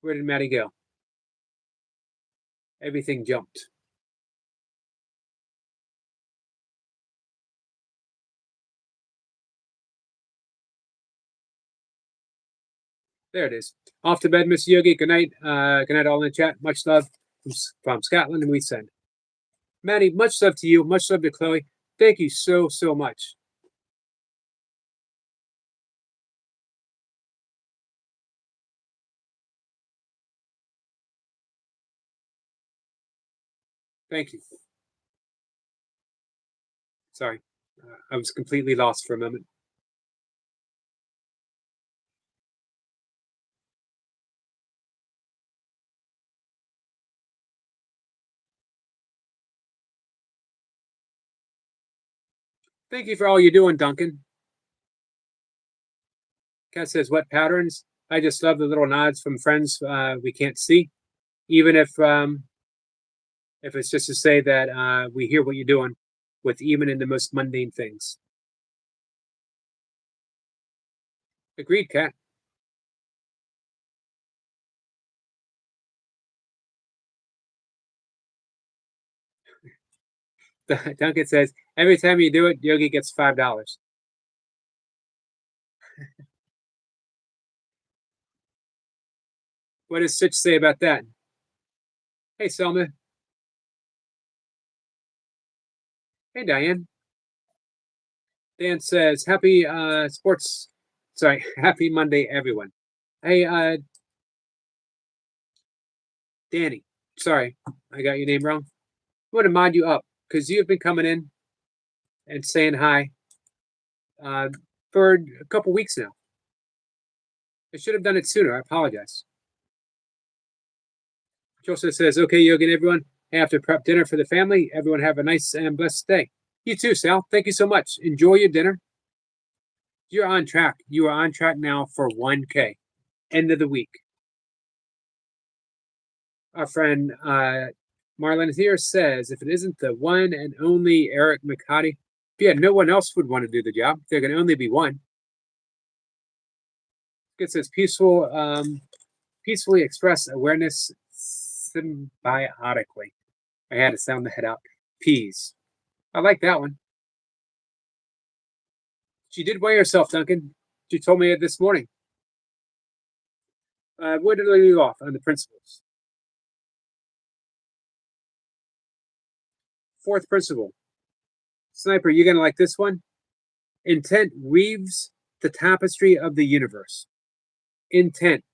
where did Maddie go? Everything jumped. There it is. Off to bed, Miss Yogi. Good night. Good night, all in the chat. Much love from Scotland, and we send. Maddie, much love to you. Much love to Chloe. Thank you so much. Thank you. Sorry, I was completely lost for a moment. Thank you for all you're doing, Duncan. Kat says, what patterns? I just love the little nods from friends we can't see. Even if it's just to say that we hear what you're doing with even in the most mundane things. Agreed, Kat. Duncan says, every time you do it, Yogi gets $5. What does Sitch say about that? Hey, Selma. Hey, Diane. Dan says, happy happy Monday, everyone. Hey, Danny, sorry, I got your name wrong. I want to mod you up because you've been coming in and saying hi for a couple weeks now. I should have done it sooner. I apologize. Joseph says, okay, Yogi and everyone, I have to prep dinner for the family. Everyone have a nice and blessed day. You too, Sal. Thank you so much. Enjoy your dinner. You're on track. You are on track now for 1K. End of the week. Our friend Marlon here says, if it isn't the one and only Eric McCarty, yeah, no one else would want to do the job. There can only be one. It says peacefully express awareness symbiotically. I had to sound the head out. Peas. I like that one. She did weigh herself, Duncan. She told me it this morning. Where did I leave off on the principles? 4th principle. Sniper, you gonna like this one? Intent weaves the tapestry of the universe. Intent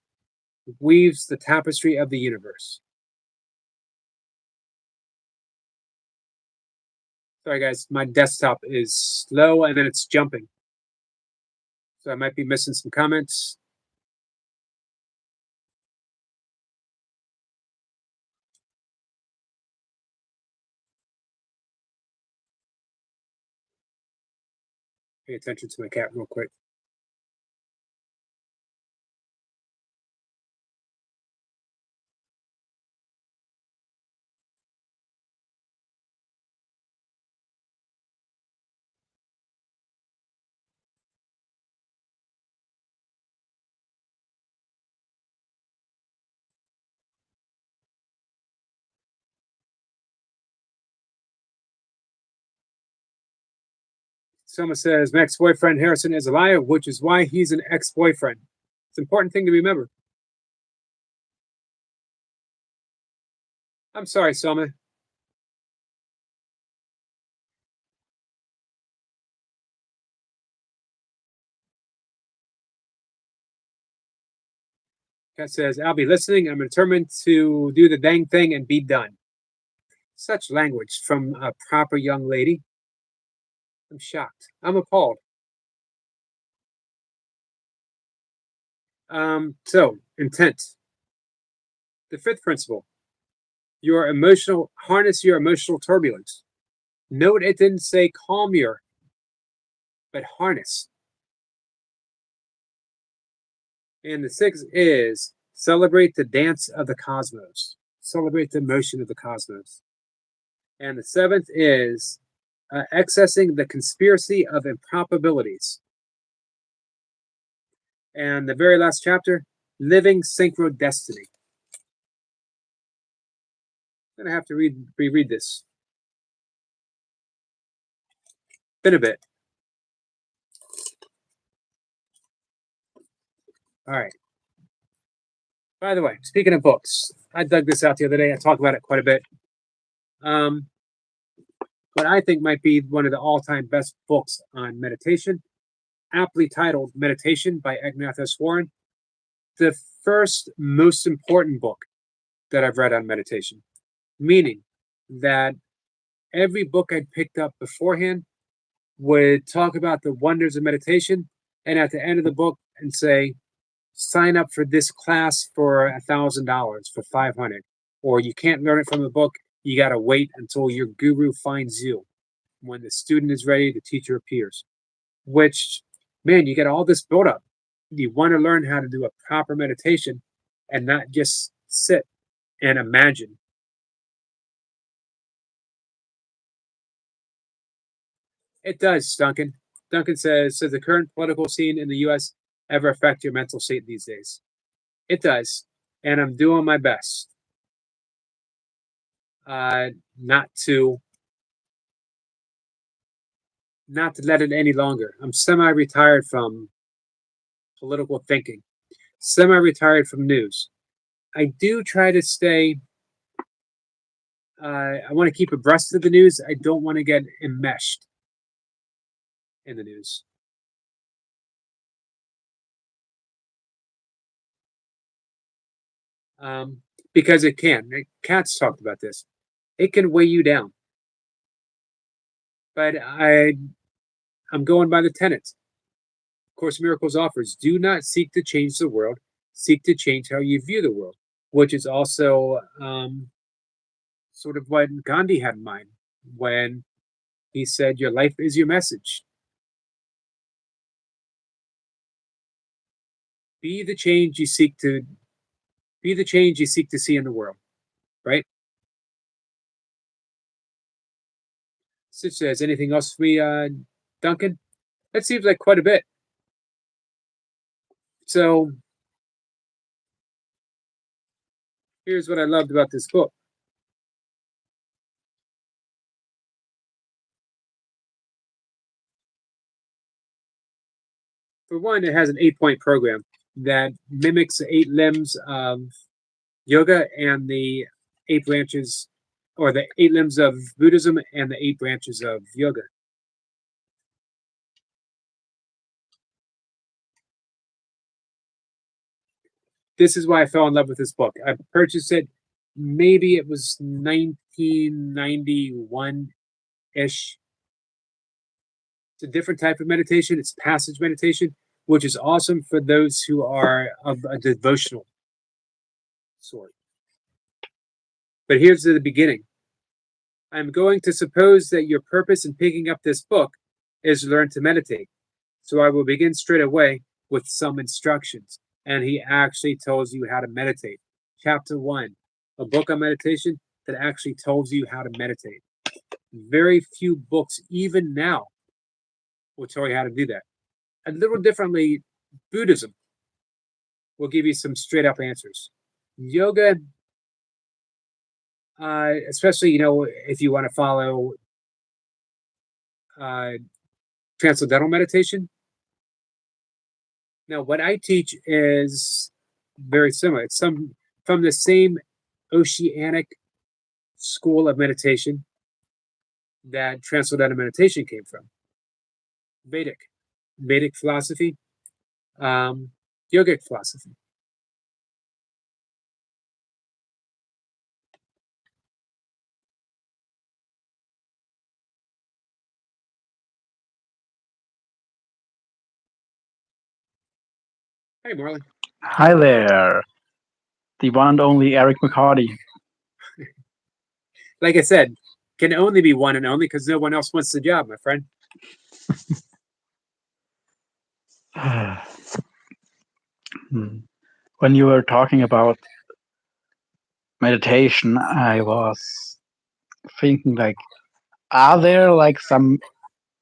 weaves the tapestry of the universe. Sorry, guys, my desktop is slow and then it's jumping. So I might be missing some comments. Pay attention to my cat real quick. Someone says my ex-boyfriend Harrison is a liar, which is why he's an ex-boyfriend. It's an important thing to remember. I'm sorry, Soma. Kat says, I'll be listening. I'm determined to do the dang thing and be done. Such language from a proper young lady. I'm shocked. I'm appalled. So, intent. The fifth principle. Harness your emotional turbulence. Note it didn't say calm your, but harness. And the sixth is celebrate the dance of the cosmos. Celebrate the motion of the cosmos. And the seventh is accessing the conspiracy of improbabilities. And the very last chapter, living synchro destiny. I'm going to have to reread this. Been a bit. All right. By the way, speaking of books, I dug this out the other day. I talked about it quite a bit. What I think might be one of the all-time best books on meditation, aptly titled Meditation by Ignatius Warren. The first most important book that I've read on meditation, meaning that every book I'd picked up beforehand would talk about the wonders of meditation, and at the end of the book and say, sign up for this class for $1,000, for $500, or you can't learn it from the book. You got to wait until your guru finds you. When the student is ready, the teacher appears. Which, man, you get all this build up. You want to learn how to do a proper meditation and not just sit and imagine. It does, Duncan. Duncan says the current political scene in the U.S. ever affect your mental state these days? It does, and I'm doing my best not to let it any longer. I'm semi-retired from political thinking, semi-retired from news. I do try to stay. I want to keep abreast of the news. I don't want to get enmeshed in the news. Because it can. Kat's talked about this. It can weigh you down. But I'm going by the tenets. Course in Miracles offers, do not seek to change the world, seek to change how you view the world, which is also sort of what Gandhi had in mind when he said, your life is your message. Be the change you seek to see in the world, right? Such as anything else for me, Duncan? That seems like quite a bit. So here's what I loved about this book. For one, it has an 8-point program that mimics the 8 limbs of yoga and the 8 branches, or the 8 limbs of Buddhism and the 8 branches of yoga. This is why I fell in love with this book. I purchased it, maybe it was 1991-ish. It's a different type of meditation. It's passage meditation, which is awesome for those who are of a devotional sort. But here's the beginning. I'm going to suppose that your purpose in picking up this book is to learn to meditate. So I will begin straight away with some instructions. And he actually tells you how to meditate. Chapter 1, a book on meditation that actually tells you how to meditate. Very few books, even now, will tell you how to do that. A little differently, Buddhism will give you some straight up answers. Yoga, especially, if you want to follow transcendental meditation. Now, what I teach is very similar. It's from the same oceanic school of meditation that transcendental meditation came from. Vedic philosophy, yogic philosophy. Hey, Marley. Hi there, the one and only Eric McCarty. Like I said, can only be one and only because no one else wants the job, my friend. When you were talking about meditation, I was thinking like, are there like some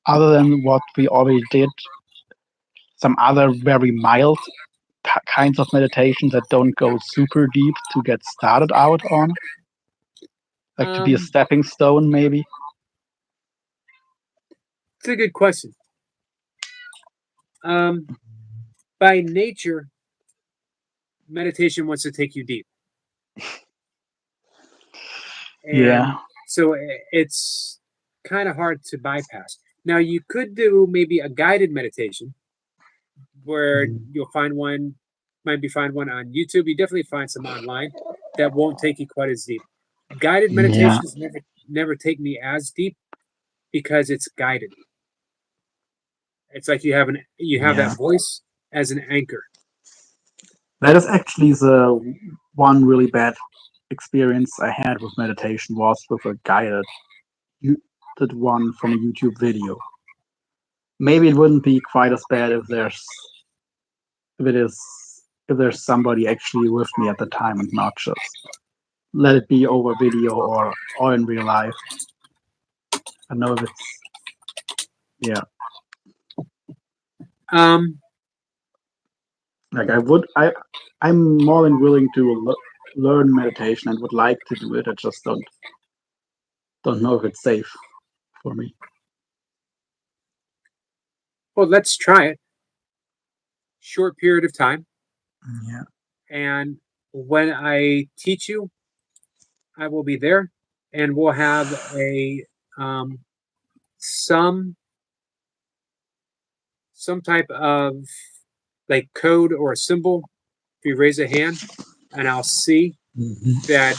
other than what we already did, some other very mild kinds of meditation that don't go super deep to get started out on? Like to be a stepping stone, maybe? It's a good question. By nature, meditation wants to take you deep. And Yeah. so it's kind of hard to bypass. Now, you could do maybe a guided meditation where you'll find one, find one on YouTube. You definitely find some online that won't take you quite as deep. Guided meditations never take me as deep because it's guided. It's like you have that voice as an anchor. That is actually the one really bad experience I had with meditation was with a guided one from a YouTube video. Maybe it wouldn't be quite as bad if there's somebody actually with me at the time and not just let it be over video or in real life. I know if it's like I'm more than willing to learn meditation and would like to do it. I just don't know if it's safe for me. Well, let's try it. Short period of time. Yeah. And when I teach you, I will be there, and we'll have a some type of like code or a symbol. If you raise a hand, and I'll see that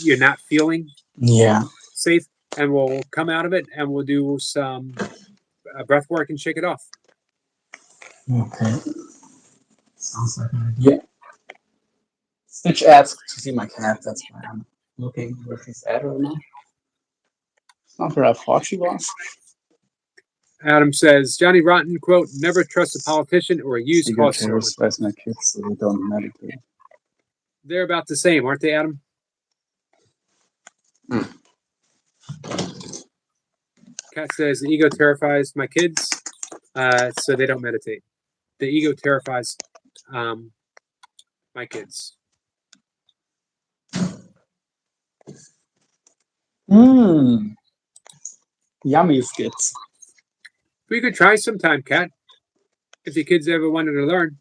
you're not feeling safe, and we'll come out of it, and we'll do some breath work and shake it off. Okay. Sounds like an idea. Stitch asked to see my cat. That's why I'm looking where she's at right now. It's not where I thought she was. Adam says, Johnny Rotten, quote, never trust a politician or a used car store. My kids so they don't meditate. They're about the same, aren't they, Adam? Kat says, the ego terrifies my kids, so they don't meditate. The ego terrifies my kids. Yummy skits. We could try sometime, Kat, if the kids ever wanted to learn.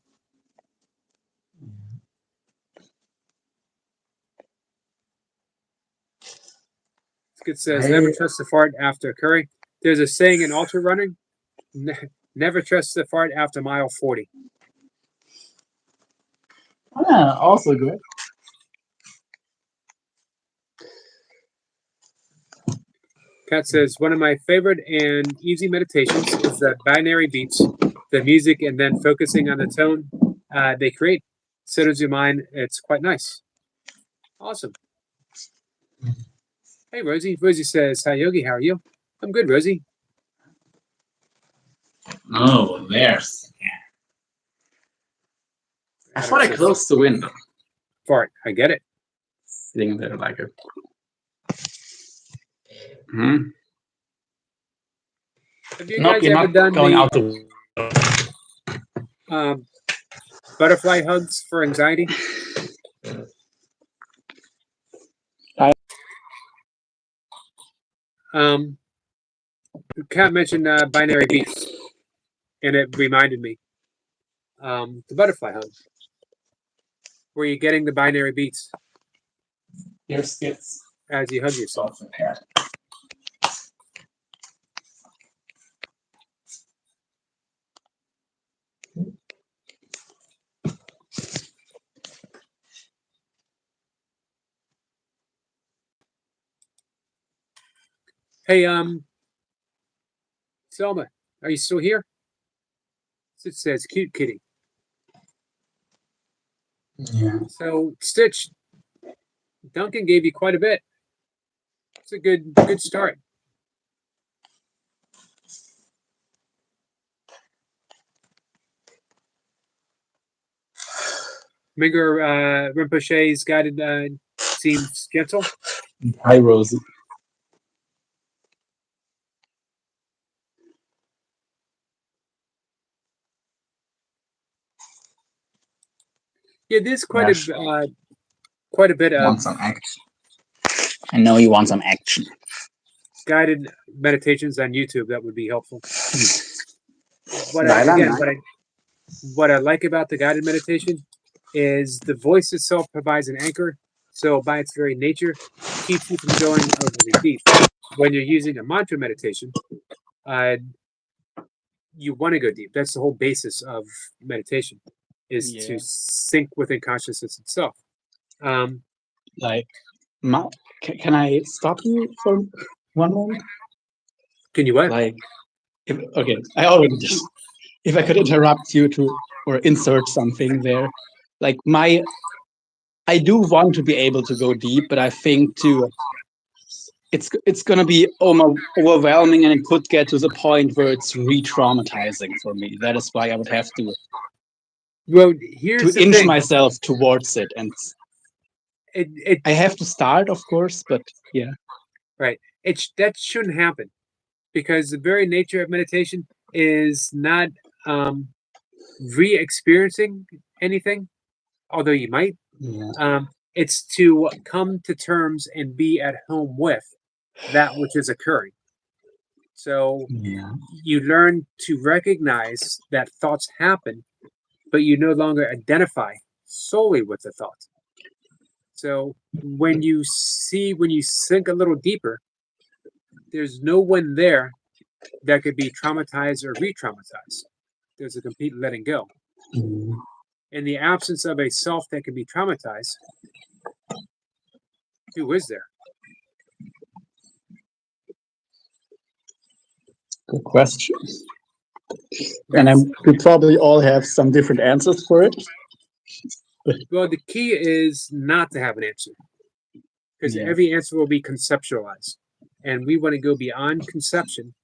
Skit says, never trust the fart after curry. There's a saying in ultra running, never trust the fart after mile 40. Also good. Kat says, one of my favorite and easy meditations is the binary beats, the music, and then focusing on the tone they create. Settles your mind. It's quite nice. Awesome. Hey, Rosie. Rosie says, hi, Yogi. How are you? I'm good, Rosie. Oh, there's. I thought I closed the window. Fart. I get it. Sitting there like a. Have you guys ever done going out butterfly hugs for anxiety? Kat mentioned binary beats, and it reminded me the butterfly hug. Where you're getting the binary beats Here's skits. as you hug yourself. Hey, Selma, are you still here? It says cute kitty. Yeah. So Stitch, Duncan gave you quite a bit. It's a good start. Mingyur Rinpoche's guided seems gentle. Hi, Rosie. Yeah, there's quite Yes. a bit of Want some action? I know you want some action. guided meditations on YouTube that would be helpful. What I like about the guided meditation is the voice itself provides an anchor. So by its very nature, keeps you from going overly deep. When you're using a mantra meditation, you want to go deep. That's the whole basis of meditation, is to sink within consciousness itself. Like, can I stop you for one moment? Can you what? Like, okay, I already did. If I could interrupt you or insert something there, like I do want to be able to go deep, but I think it's gonna be overwhelming, and it could get to the point where it's re-traumatizing for me. That is why I would have to Here's inch the thing. myself towards it, and I have to start, of course, but yeah. Right. That shouldn't happen, because the very nature of meditation is not re-experiencing anything, although you might. Yeah. It's to come to terms and be at home with that which is occurring. So you learn to recognize that thoughts happen, but you no longer identify solely with the thought. So when you sink a little deeper, there's no one there that could be traumatized or re-traumatized. There's a complete letting go. In the absence of a self that can be traumatized, who is there? Good question. And we probably all have some different answers for it. Well, the key is not to have an answer, because every answer will be conceptualized. And we want to go beyond conception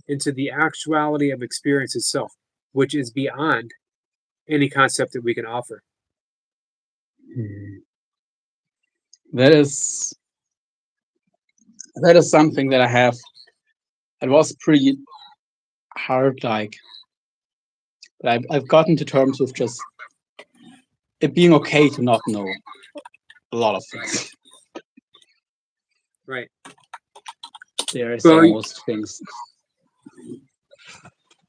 into the actuality of experience itself, which is beyond any concept that we can offer. That is something that I have. It was pretty hard, but I've gotten to terms with just it being okay to not know a lot of things. Right. There is most things.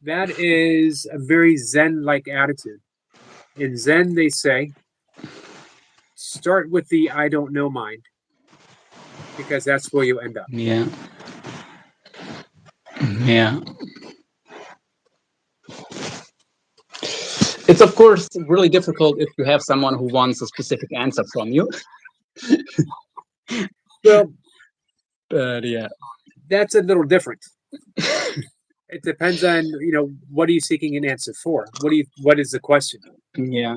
That is a very Zen-like attitude. In Zen, they say, start with the I don't know mind, because that's where you end up. Yeah. It's of course really difficult if you have someone who wants a specific answer from you. Well, but yeah, that's a little different. It depends on, what are you seeking an answer for? What is the question? Yeah.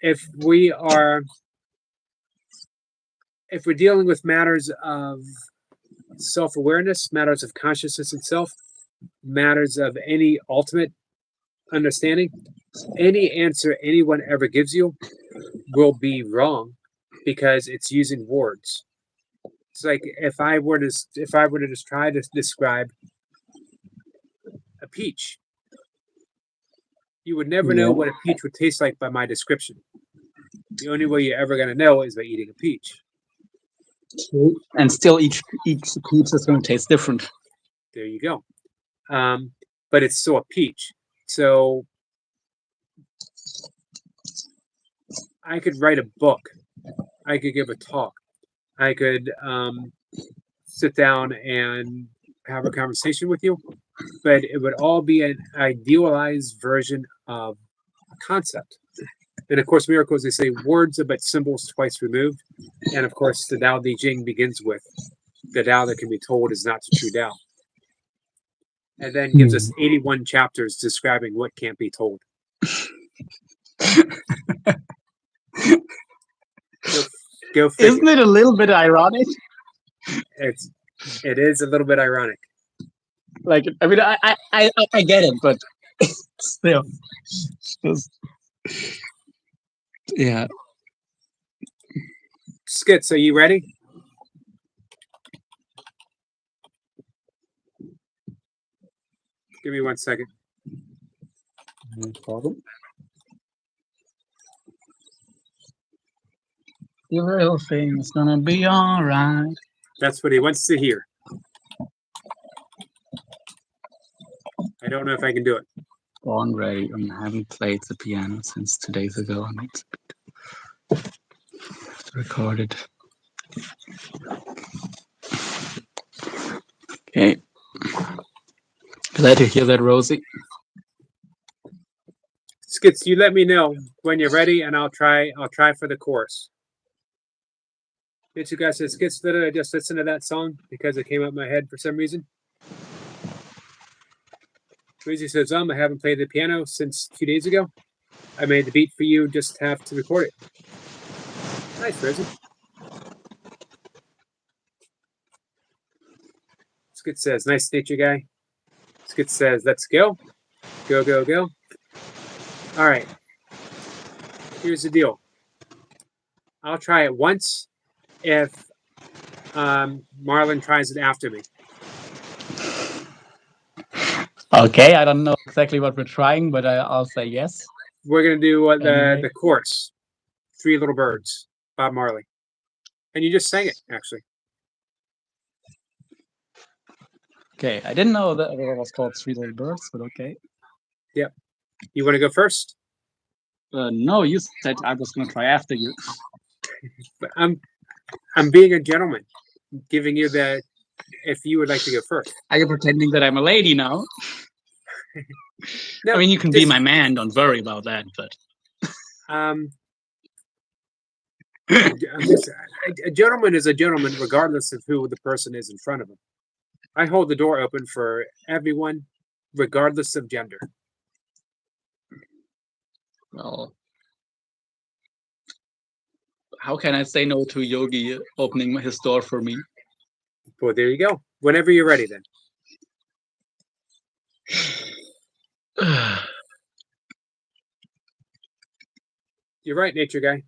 If we're dealing with matters of self-awareness, matters of consciousness itself, matters of any ultimate understanding, any answer anyone ever gives you will be wrong, because it's using words. It's like if I were to just try to describe a peach, you would never know what a peach would taste like by my description. The only way you're ever going to know is by eating a peach. And still, each peach is going to taste different. There you go. But it's still a peach. So I could write a book. I could give a talk. I could sit down and have a conversation with you, but it would all be an idealized version of a concept. And of course, miracles, they say words are but symbols twice removed. And of course, the Tao Te Ching begins with the Tao that can be told is not the true Tao. And then gives us 81 chapters describing what can't be told. Go figure. Isn't it a little bit ironic? It is a little bit ironic. Like, I mean, I get it, but still, yeah. Skits, are you ready? Give me 1 second. No problem. Your little thing's gonna be alright. That's what he wants to hear. I don't know if I can do it. Born ready. I haven't played the piano since 2 days ago. I need to record it. Okay. Glad to hear that, Rosie. Skits, you let me know when you're ready, and I'll try for the chorus. Did you guys say Skits? Did I just listen to that song because it came up in my head for some reason? Rosie says, I haven't played the piano since 2 days ago. I made the beat for you, just have to record it. Nice, Rosie. Skit says, nice to meet you, guy. Skit says, let's go. Go, go, go. All right. Here's the deal. I'll try it once if Marlon tries it after me. Okay, I don't know exactly what we're trying, but I'll say yes. We're going to do Anyway. the chorus, Three Little Birds, Bob Marley. And you just sang it, actually. Okay, I didn't know that it was called Three Little Birds, but okay. Yep. You want to go first? No, you said I was going to try after you. But I'm being a gentleman, giving you the, if you would like to go first. Are you pretending that I'm a lady now? No, I mean, you can be my man, don't worry about that, but... A gentleman is a gentleman regardless of who the person is in front of him. I hold the door open for everyone, regardless of gender. Well, how can I say no to Yogi opening his door for me? Well, there you go. Whenever you're ready, then. You're right, Nature Guy.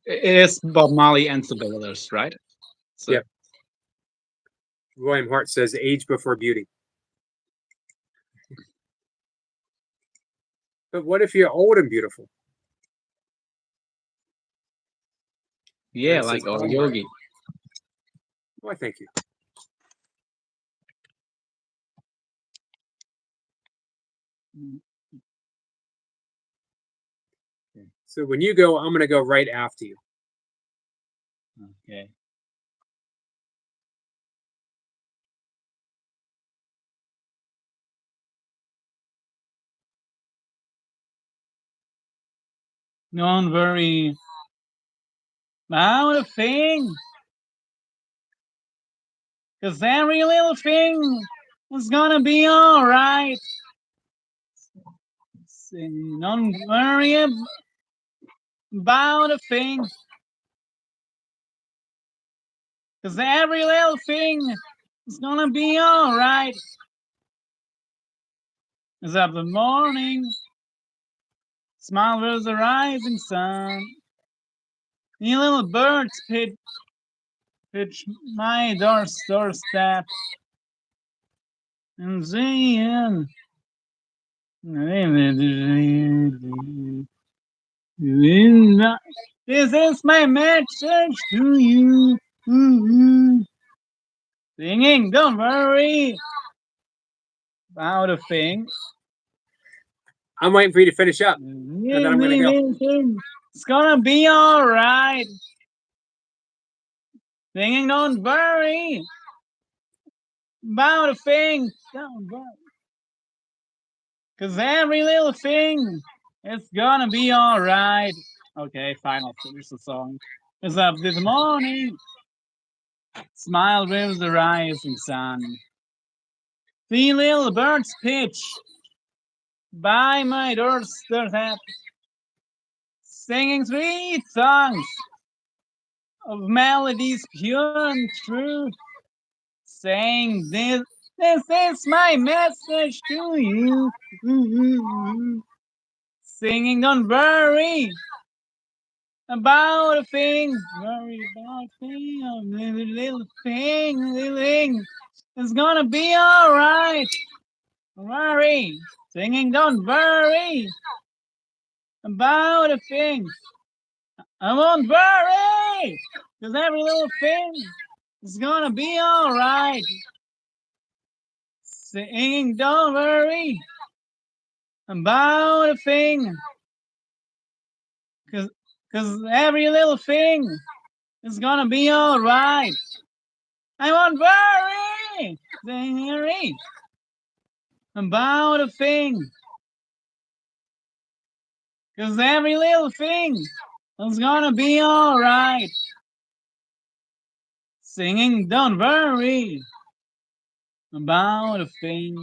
It is Bob Marley and the Builders, right? So, Yep. William Hart says, age before beauty. But what if you're old and beautiful? yeah, That like says our Bob Yogi. Why, thank you. So when you go, I'm going to go right after you. Okay. Don't worry about a thing, because every little thing is gonna be alright. Don't worry about a thing, because every little thing is gonna be alright. It's up the morning, smile with the rising sun. The little birds pitch my doorstep, and saying, this is my message to you. Singing, don't worry about a thing. I'm waiting for you to finish up. then I'm gonna go. It's gonna be alright. Singing, don't worry about a thing. Don't worry. 'Cause every little thing is gonna be alright. Okay, fine, I'll finish the song. It's up this morning. Smiled with the rising sun. The little birds pitch by my doorstep, singing sweet songs of melodies pure and true, saying this is my message to you. Singing, don't worry about a thing, worry about a thing, little thing, it's gonna be alright. Worry, singing, don't worry about a thing. I won't worry, 'cause every little thing is gonna be alright. Singing, don't worry about a thing, 'cause every little thing is gonna be alright. I won't worry, worry about a thing, 'cause every little thing is gonna be alright. Singing, don't worry about a thing,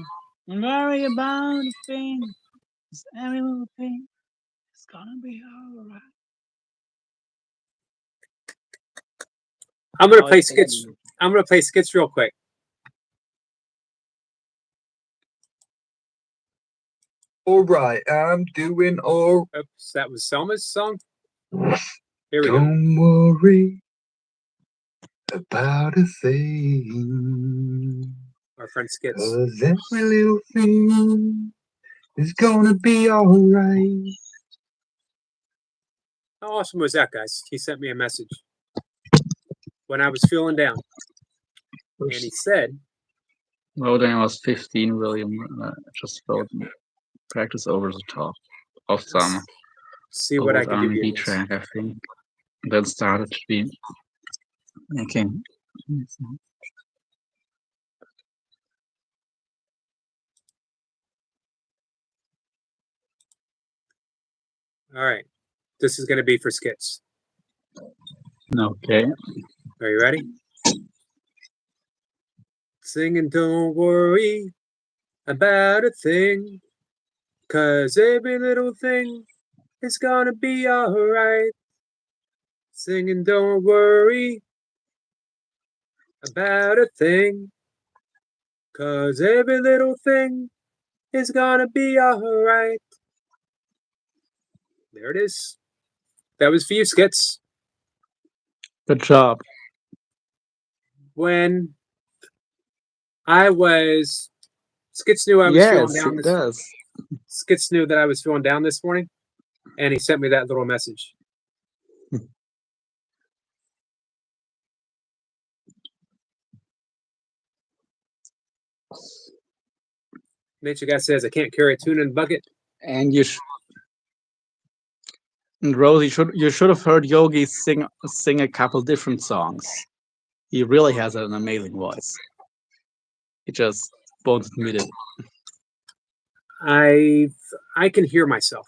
don't worry about a thing, 'cause every little thing is gonna be alright. I'm gonna play skits. I'm gonna play skits real quick. All right, I'm doing all. Oops, that was Selma's song. Here we go. Don't worry about a thing. Our friend Skits. 'Cause every little thing is gonna be alright. How awesome was that, guys? He sent me a message when I was feeling down, and he said, Well, when I was 15, William just wrote practice over the top of some "See what I old can do." R&B Here. track, I think. Then started to be making. All right, this is gonna be for Skits. Okay. Are you ready? Singing, don't worry about a thing, 'cause every little thing is gonna be alright. Singing, don't worry about a thing, 'cause every little thing is gonna be alright. There it is. That was for you, Skits. Good job. When I was Skits knew I was feeling Yes, down it does. Skits knew that I was feeling down this morning, and he sent me that little message. Nature Guy says, I can't carry a tune in a bucket. And and Rosie, you should have heard Yogi sing a couple different songs. He really has an amazing voice. He just won't admit it. I can hear myself.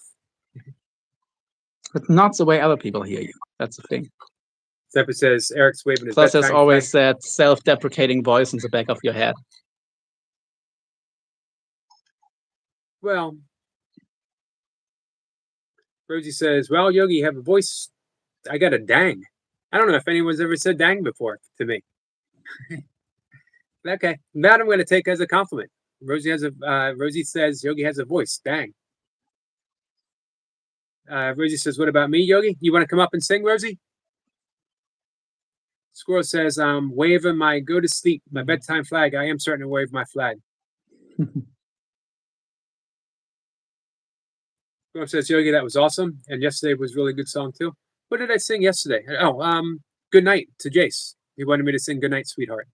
But not the way other people hear you. That's the thing. Zephyr says Eric's waving his Plus, there's bedtime always flag. that self-deprecating voice in the back of your head. Well, Rosie says, well, Yogi, you have a voice. I got a dang. I don't know if anyone's ever said dang before to me. Okay, that I'm going to take as a compliment. Rosie says Yogi has a voice. Dang. Rosie says, what about me, Yogi? You want to come up and sing, Rosie? Squirrel says, I'm waving my go to sleep, my bedtime flag. I am starting to wave my flag. Squirrel says, Yogi, that was awesome. And yesterday was a really good song too. What did I sing yesterday? Oh, good night to Jace. He wanted me to sing Good Night, Sweetheart.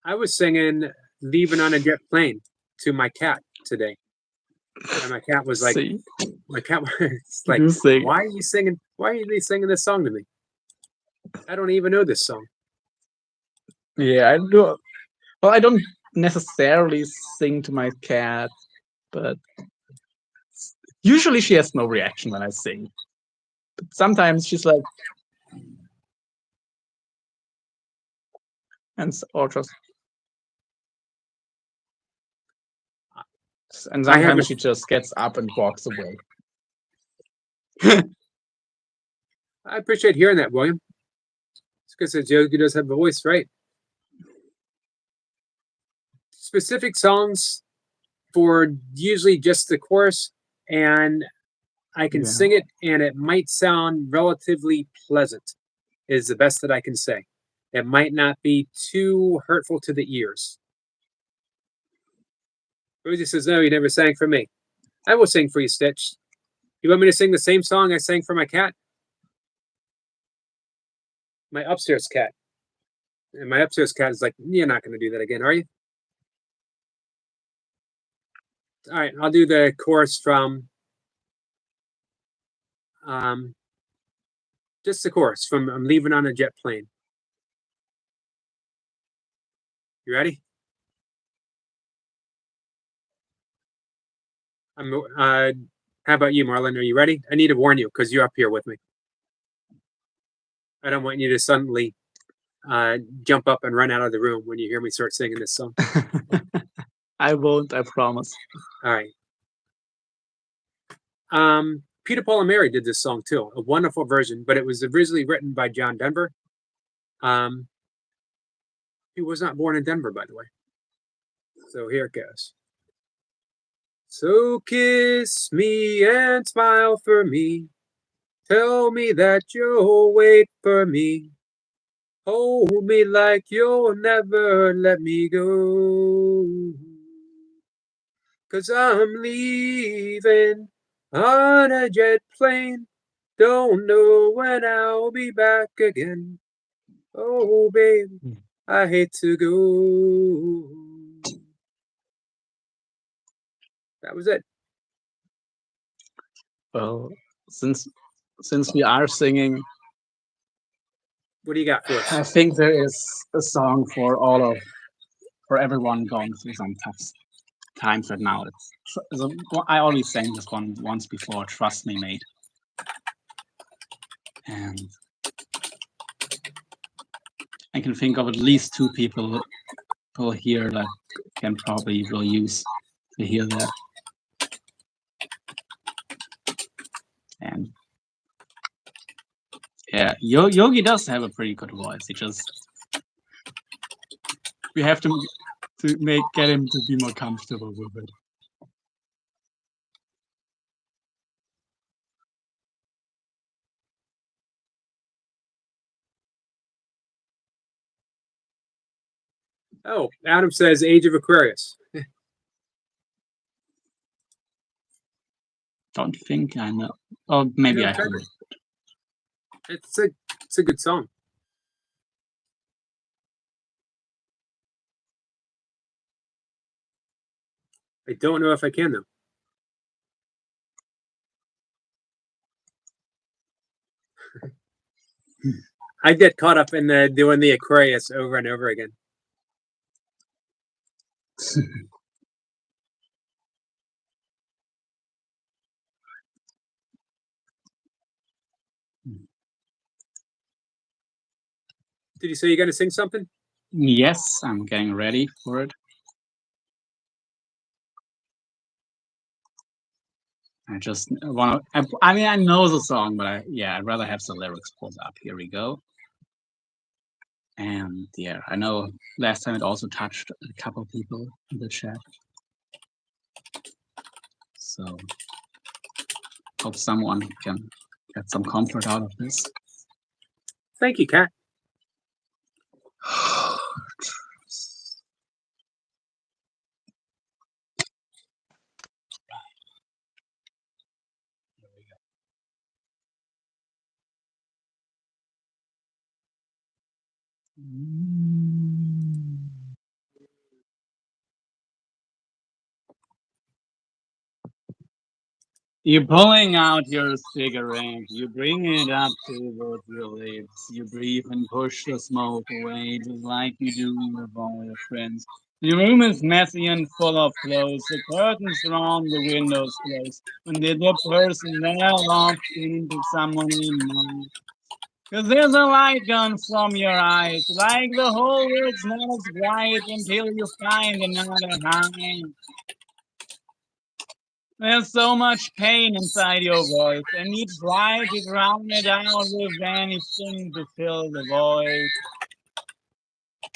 I was singing "Leaving on a Jet Plane" to my cat today, and my cat was like, See, my cat was like, you sing. "Why are you singing? Why are you singing this song to me? I don't even know this song." Yeah, I do. Well, I don't necessarily sing to my cat, but usually she has no reaction when I sing. But sometimes she's like, or just, and I have sometimes a she just gets up and walks away. I appreciate hearing that, William. It's because Yogi does have a voice, right? Specific songs for usually just the chorus, and I can Yeah. sing it, and it might sound relatively pleasant, is the best that I can say. It might not be too hurtful to the ears. Rosie says, "No, you never sang for me." I will sing for you, Stitch. You want me to sing the same song I sang for my cat? My upstairs cat. And my upstairs cat is like, "You're not going to do that again, are you?" All right, I'll do the chorus from just the chorus from "I'm Leaving on a Jet Plane." You ready? How about you, Marlon? Are you ready? I need to warn you because you're up here with me. I don't want you to suddenly jump up and run out of the room when you hear me start singing this song. I won't, I promise. All right. Peter, Paul, and Mary did this song too, a wonderful version, but it was originally written by John Denver. He was not born in Denver, by the way. So here it goes. So kiss me and smile for me. Tell me that you'll wait for me. Hold me like you'll never let me go. 'Cause I'm leaving on a jet plane. Don't know when I'll be back again. Oh, babe, I hate to go. That was it. Well, since we are singing, What do you got for I us? think there is a song for everyone going through some tough times right now. I already sang this one once before. Trust Me, Mate. And I can think of at least two people here that can probably will use to hear that. And yeah, Yogi does have a pretty good voice. We have to get him to be more comfortable with it. Oh, Adam says Age of Aquarius. Don't think I know. Oh, maybe I heard it. It's a good song. I don't know if I can though. I get caught up in doing the Aquarius over and over again. Did you say you're gonna sing something? Yes, I'm getting ready for it. I just want to. I mean, I know the song, but I'd rather have the lyrics pulled up. Here we go. And yeah, I know last time it also touched a couple people in the chat. So hope someone can get some comfort out of this. Thank you, Kat. You're pulling out your cigarette, you bring it up towards your lips, you breathe and push the smoke away just like you do with all your friends. Your room is messy and full of clothes, the curtains around the windows closed. When did the person there walk into someone in mind? 'Cause there's a light gone from your eyes, like the whole world's not as bright until you find another high. There's so much pain inside your voice, and you try to drown it out with anything to fill the void.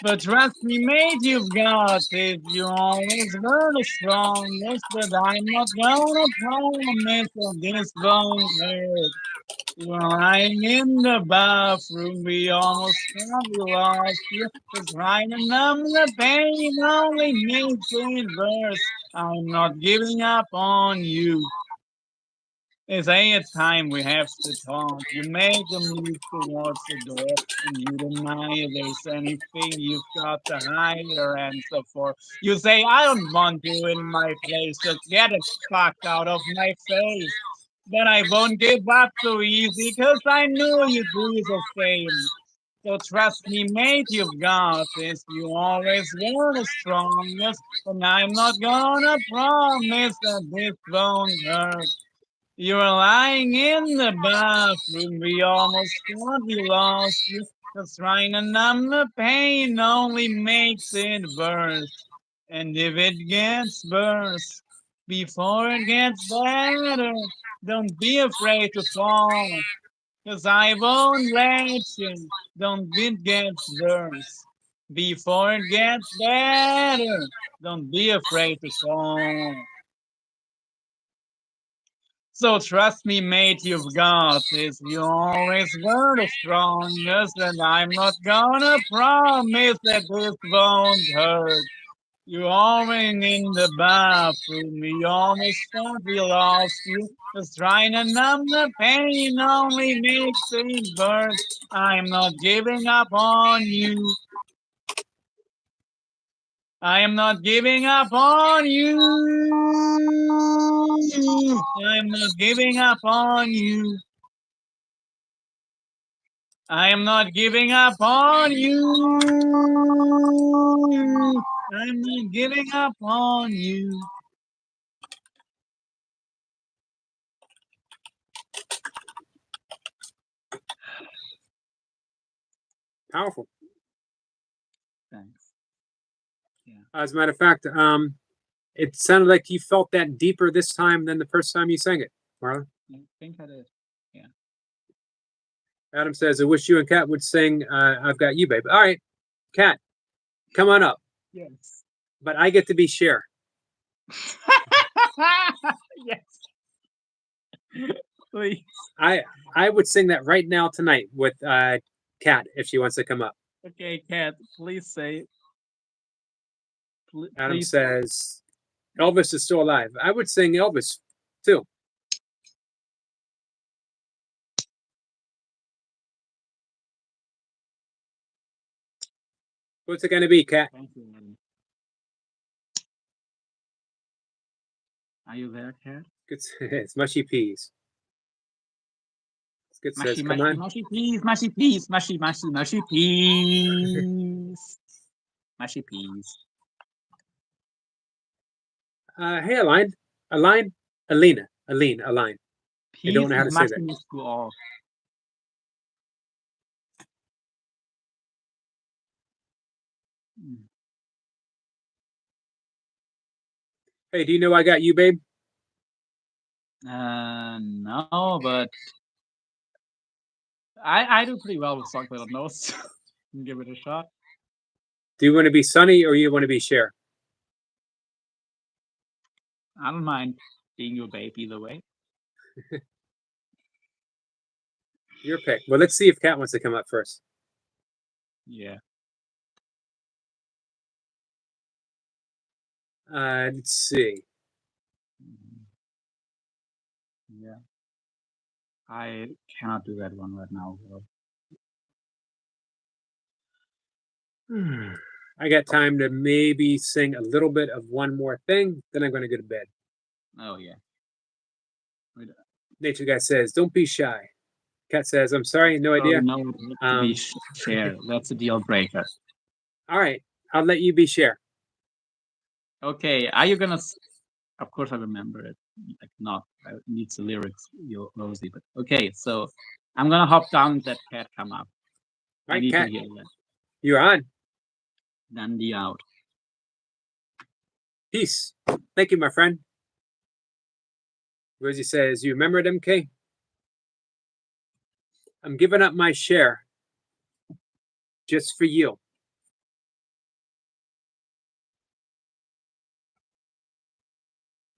But trust me, mate, you've got it. You always were the strongest, but I'm not gonna promise that this won't hurt. You're lying in the bathroom, we almost thought we lost you. Just trying to numb the pain only makes it worse. I'm not giving up on you. They say it's time we have to talk. You make a move towards the door and you deny there's anything you've got to hide or answer for. You say, I don't want you in my place, just get it fuck out of my face. But I won't give up so easy, 'cause I knew you'd do the same. So trust me, mate, you've got this. You always were the strongest, and I'm not gonna promise that this won't hurt. You were lying in the bathroom, we almost thought we lost you. Cause trying to numb the pain only makes it worse. And if it gets worse, before it gets better, don't be afraid to fall. 'Cause I won't let you, don't it gets worse. Before it gets better, don't be afraid to fall. So trust me, mate, you've got this. You always were the strongest, and I'm not gonna promise that this won't hurt. You're always in the bathroom, we almost thought we lost you. Just trying to numb the pain only makes it worse. I'm not giving up on you. I am not giving up on you. I'm not giving up on you. I am not giving up on you. I'm not giving up on you. Powerful. Thanks. As a matter of fact, it sounded like you felt that deeper this time than the first time you sang it, Marla. I think I did. Adam says, I wish you and Kat would sing I've Got You, Babe. All right, Kat, come on up. Yes. But I get to be Cher. Yes. Please. I would sing that right now tonight with Kat if she wants to come up. Okay, Kat, please say. Adam Please. says, Elvis is still alive. I would sing Elvis too. What's it going to be, Kat? Thank you, Adam. Are you there, Kat? It's mushy peas. Skit says, come on. Mushy peas, mushy peas, mushy peas. Mushy peas. Hey, Aline. Aline. I don't know how to say that. Mushrooms to all. Hey, do you know I Got You, Babe? No, but I do pretty well with songs I don't know, so give it a shot. Do you want to be Sunny or you want to be Cher? I don't mind being your babe either way. Your pick. Well, let's see if Kat wants to come up first. Yeah. Let's see. Yeah. I cannot do that one right now, though. I got time to maybe sing a little bit of One More Thing, then I'm going to go to bed. Oh, yeah. Nature Guy says, "Don't be shy." Cat says, "I'm sorry, no idea." No, it has to be share. That's a deal breaker. All right, I'll let you be share. Okay, are you gonna? Of course, I remember it. Like not, I need the lyrics, Rosie. But okay, so I'm gonna hop down. That cat come up. All I right, need Cat, to hear that. you're on. Dandy out. Peace. Thank you, my friend. Rosie says, "You remember it, MK? I'm giving up my share just for you."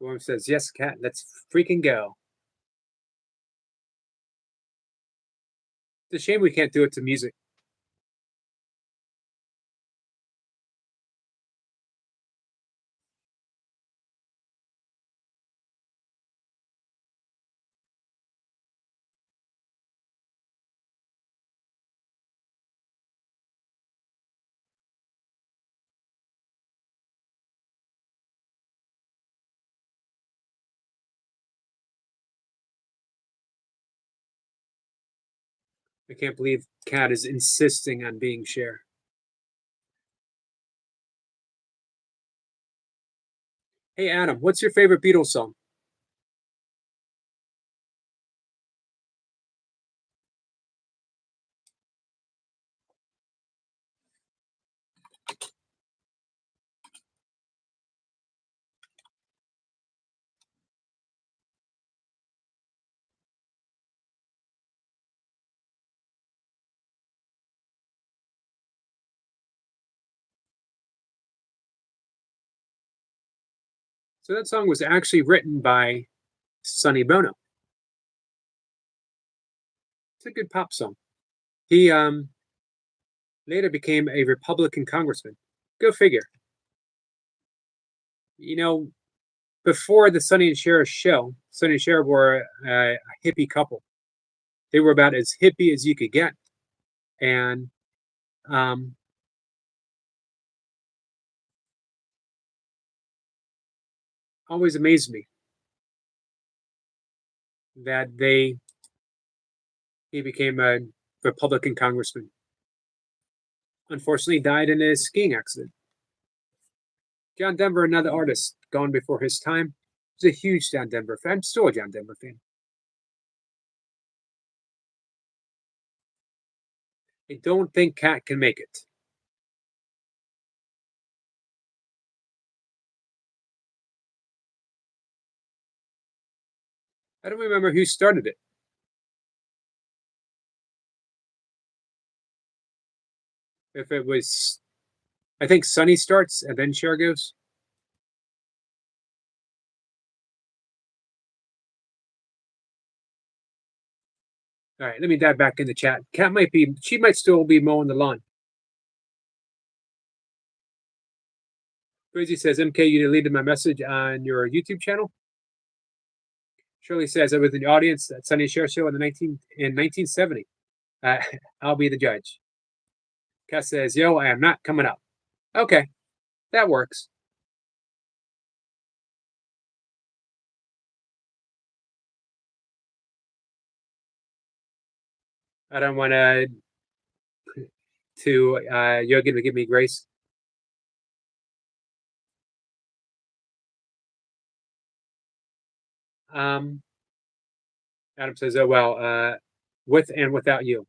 Worm says, "Yes, Cat, let's freaking go." It's a shame we can't do it to music. I can't believe Cat is insisting on being share. Hey, Adam, what's your favorite Beatles song? So that song was actually written by Sonny Bono. It's a good pop song. He later became a Republican congressman. Go figure. You know, before the Sonny and Cher show, Sonny and Cher were a hippie couple. They were about as hippie as you could get, and always amazed me that he became a Republican congressman. Unfortunately, died in a skiing accident. John Denver, another artist, gone before his time. Was a huge John Denver fan. I'm still a John Denver fan. I don't think Cat can make it. I don't remember who started it. If it was, I think Sonny starts and then Cher goes. All right, let me dive back in the chat. Cat she might still be mowing the lawn. Crazy says, MK, you deleted my message on your YouTube channel. Shirley says, I was in the audience at Sonny Cher show in 1970. I'll be the judge. Cat says, yo, I am not coming up. Okay, that works. I don't want to you're going to give me grace. Adam says, oh, well, with and without you.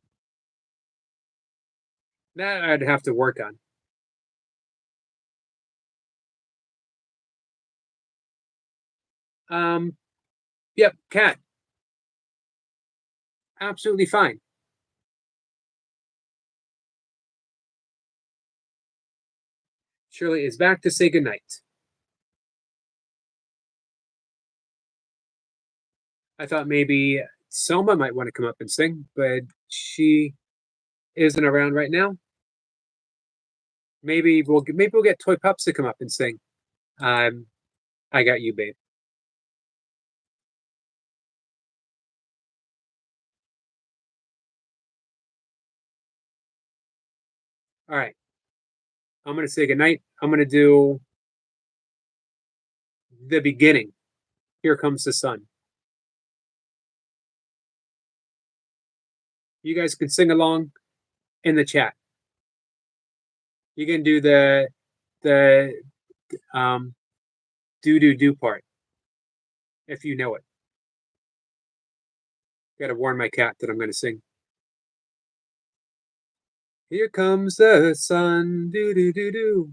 That I'd have to work on. Yep, Cat. Absolutely fine. Shirley is back to say goodnight. I thought maybe Selma might want to come up and sing, but she isn't around right now. Maybe we'll get Toy Pups to come up and sing. I got you, babe. All right. I'm gonna say goodnight. I'm gonna do the beginning. Here comes the sun. You guys can sing along in the chat. You can do the do part if you know it. Gotta warn my cat that I'm gonna sing. Here comes the sun, do do do do.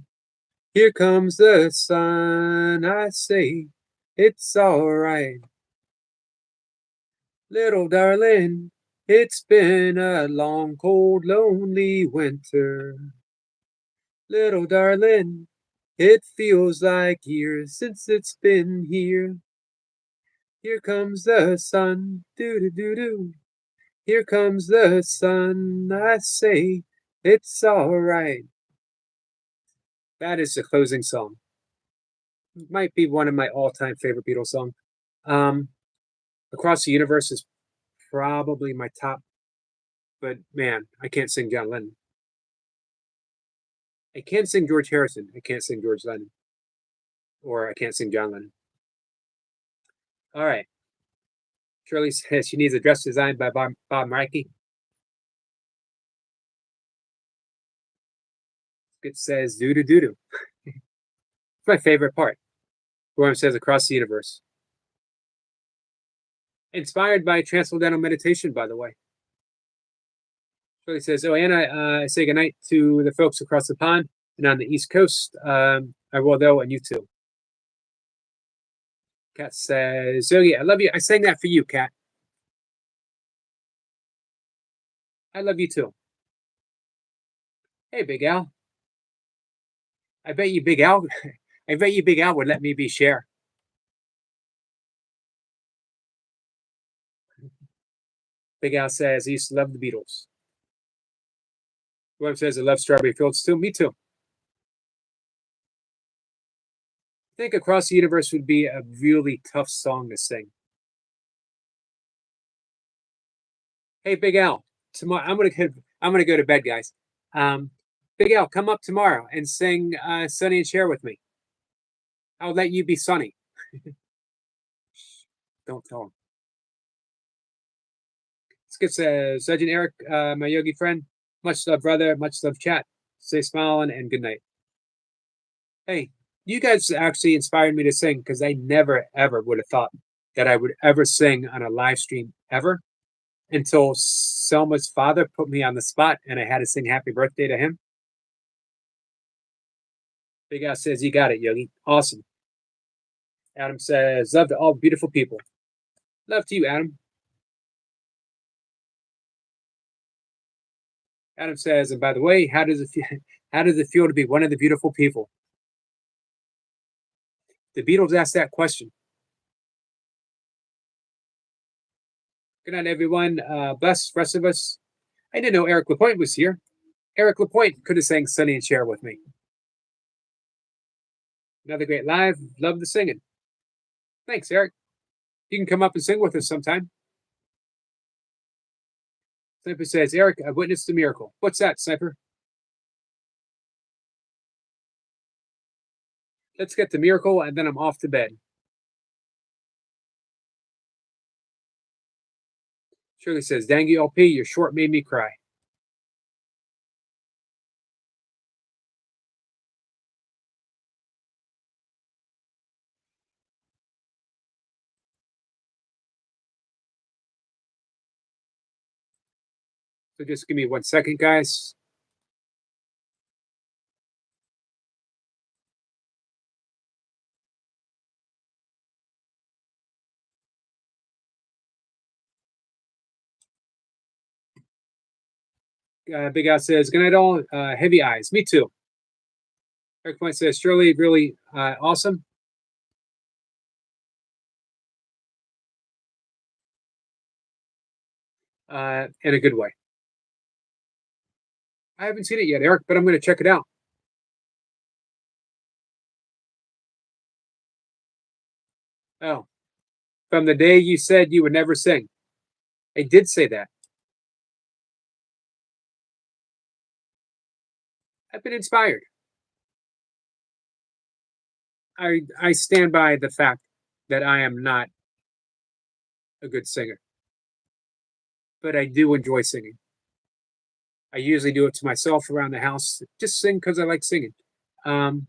Here comes the sun, I say, it's all right. Little darling, it's been a long, cold, lonely winter. Little darling, it feels like years since it's been here. Here comes the sun, do do do do. Here comes the sun, I say, it's all right. That is the closing song. Might be one of my all-time favorite Beatles songs. Across the Universe is probably my top, but man, I can't sing John Lennon. I can sing George Harrison. I can't sing George Lennon. Or I can't sing John Lennon. All right. Shirley says she needs a dress designed by Bob Markey. It says doo doo doo doo. It's my favorite part. Gorham says across the universe. Inspired by Transcendental Meditation, by the way. Shirley says, "Oh, Anna, I say goodnight to the folks across the pond and on the East Coast. I will though, and you too." Kat says, "Zoe, I love you. I sang that for you, Kat. I love you too." Hey, Big Al. I bet you Big Al would let me be Cher. Big Al says he used to love the Beatles. Whoever says I love Strawberry Fields too. Me too. I think Across the Universe would be a really tough song to sing. Hey, Big Al, tomorrow I'm gonna go to bed, guys. Big Al, come up tomorrow and sing Sonny and Cher with me. I'll let you be Sonny. Don't tell him. Skip says, Sergeant Eric, my yogi friend, much love, brother, much love, chat. Stay smiling and good night. Hey, you guys actually inspired me to sing because I never ever would have thought that I would ever sing on a live stream ever until Selma's father put me on the spot and I had to sing happy birthday to him. Big Al says, you got it, Yogi. Awesome. Adam says, love to all beautiful people. Love to you, Adam. Adam says, and by the way, how does it feel to be one of the beautiful people? The Beatles asked that question. Good night, everyone. Bless the rest of us. I didn't know Eric Lapointe was here. Eric Lapointe could have sang Sonny and Cher with me. Another great live. Love the singing. Thanks, Eric. You can come up and sing with us sometime. Sniper says, Eric, I've witnessed a miracle. What's that, Sniper? Let's get the miracle, and then I'm off to bed. Shirley says, dang you, LP, your short made me cry. So just give me 1 second, guys. Big Al says, good night all. Heavy eyes. Me too. Eric Point says, Shirley, really awesome. In a good way. I haven't seen it yet, Eric, but I'm going to check it out. Oh, from the day you said you would never sing. I did say that. I've been inspired. I stand by the fact that I am not a good singer. but I do enjoy singing. I usually do it to myself around the house, just sing because I like singing. And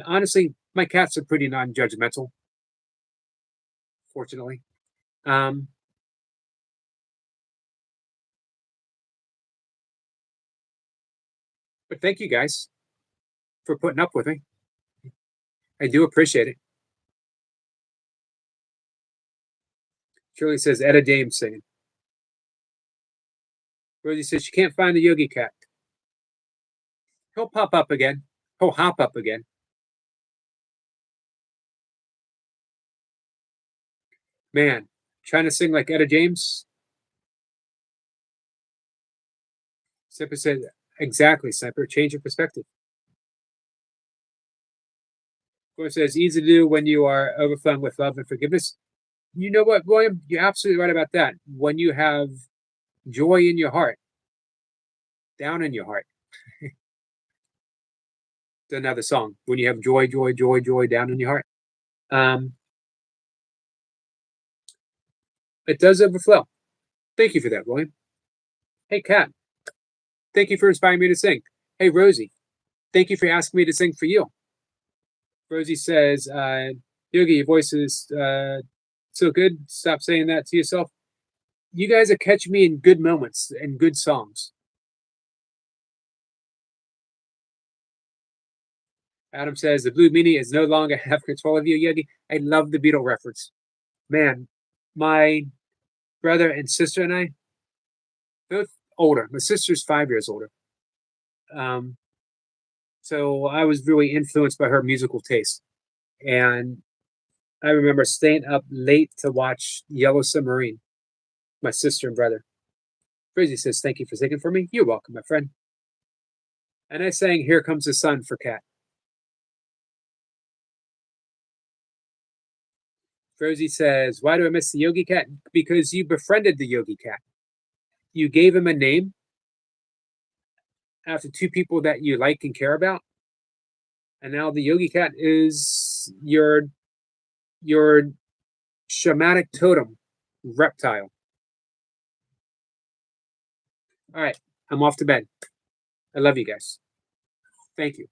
honestly, my cats are pretty non-judgmental, fortunately. But thank you guys for putting up with me. I do appreciate it. Shirley says, Etta James singing. Rosie says she can't find the Yogi Cat. He'll pop up again. He'll hop up again. Man, trying to sing like Etta James. Sniper said, exactly, Sniper. Change your perspective. Of says, easy to do when you are overflowing with love and forgiveness. You know what, William? You're absolutely right about that. When you have joy in your heart, down in your heart. It's another song. When you have joy, joy, joy, joy down in your heart. It does overflow. Thank you for that, William. Hey, Kat. Thank you for inspiring me to sing. Hey, Rosie. Thank you for asking me to sing for you. Rosie says, Yogi, your voice is so good. Stop saying that to yourself. You guys are catching me in good moments and good songs. Adam says, the Blue Meanie is no longer have control of you, Yogi. I love the Beatle reference. Man, my brother and sister and I, both older. My sister's 5 years older. So I was really influenced by her musical taste. And I remember staying up late to watch Yellow Submarine, my sister and brother. Crazy says, thank you for singing for me. You're welcome, my friend. And I sang Here Comes the Sun for Kat. Rosie says, why do I miss the Yogi Cat? Because you befriended the Yogi Cat. You gave him a name after two people that you like and care about. And now the Yogi Cat is your shamanic totem reptile. All right, I'm off to bed. I love you guys. Thank you.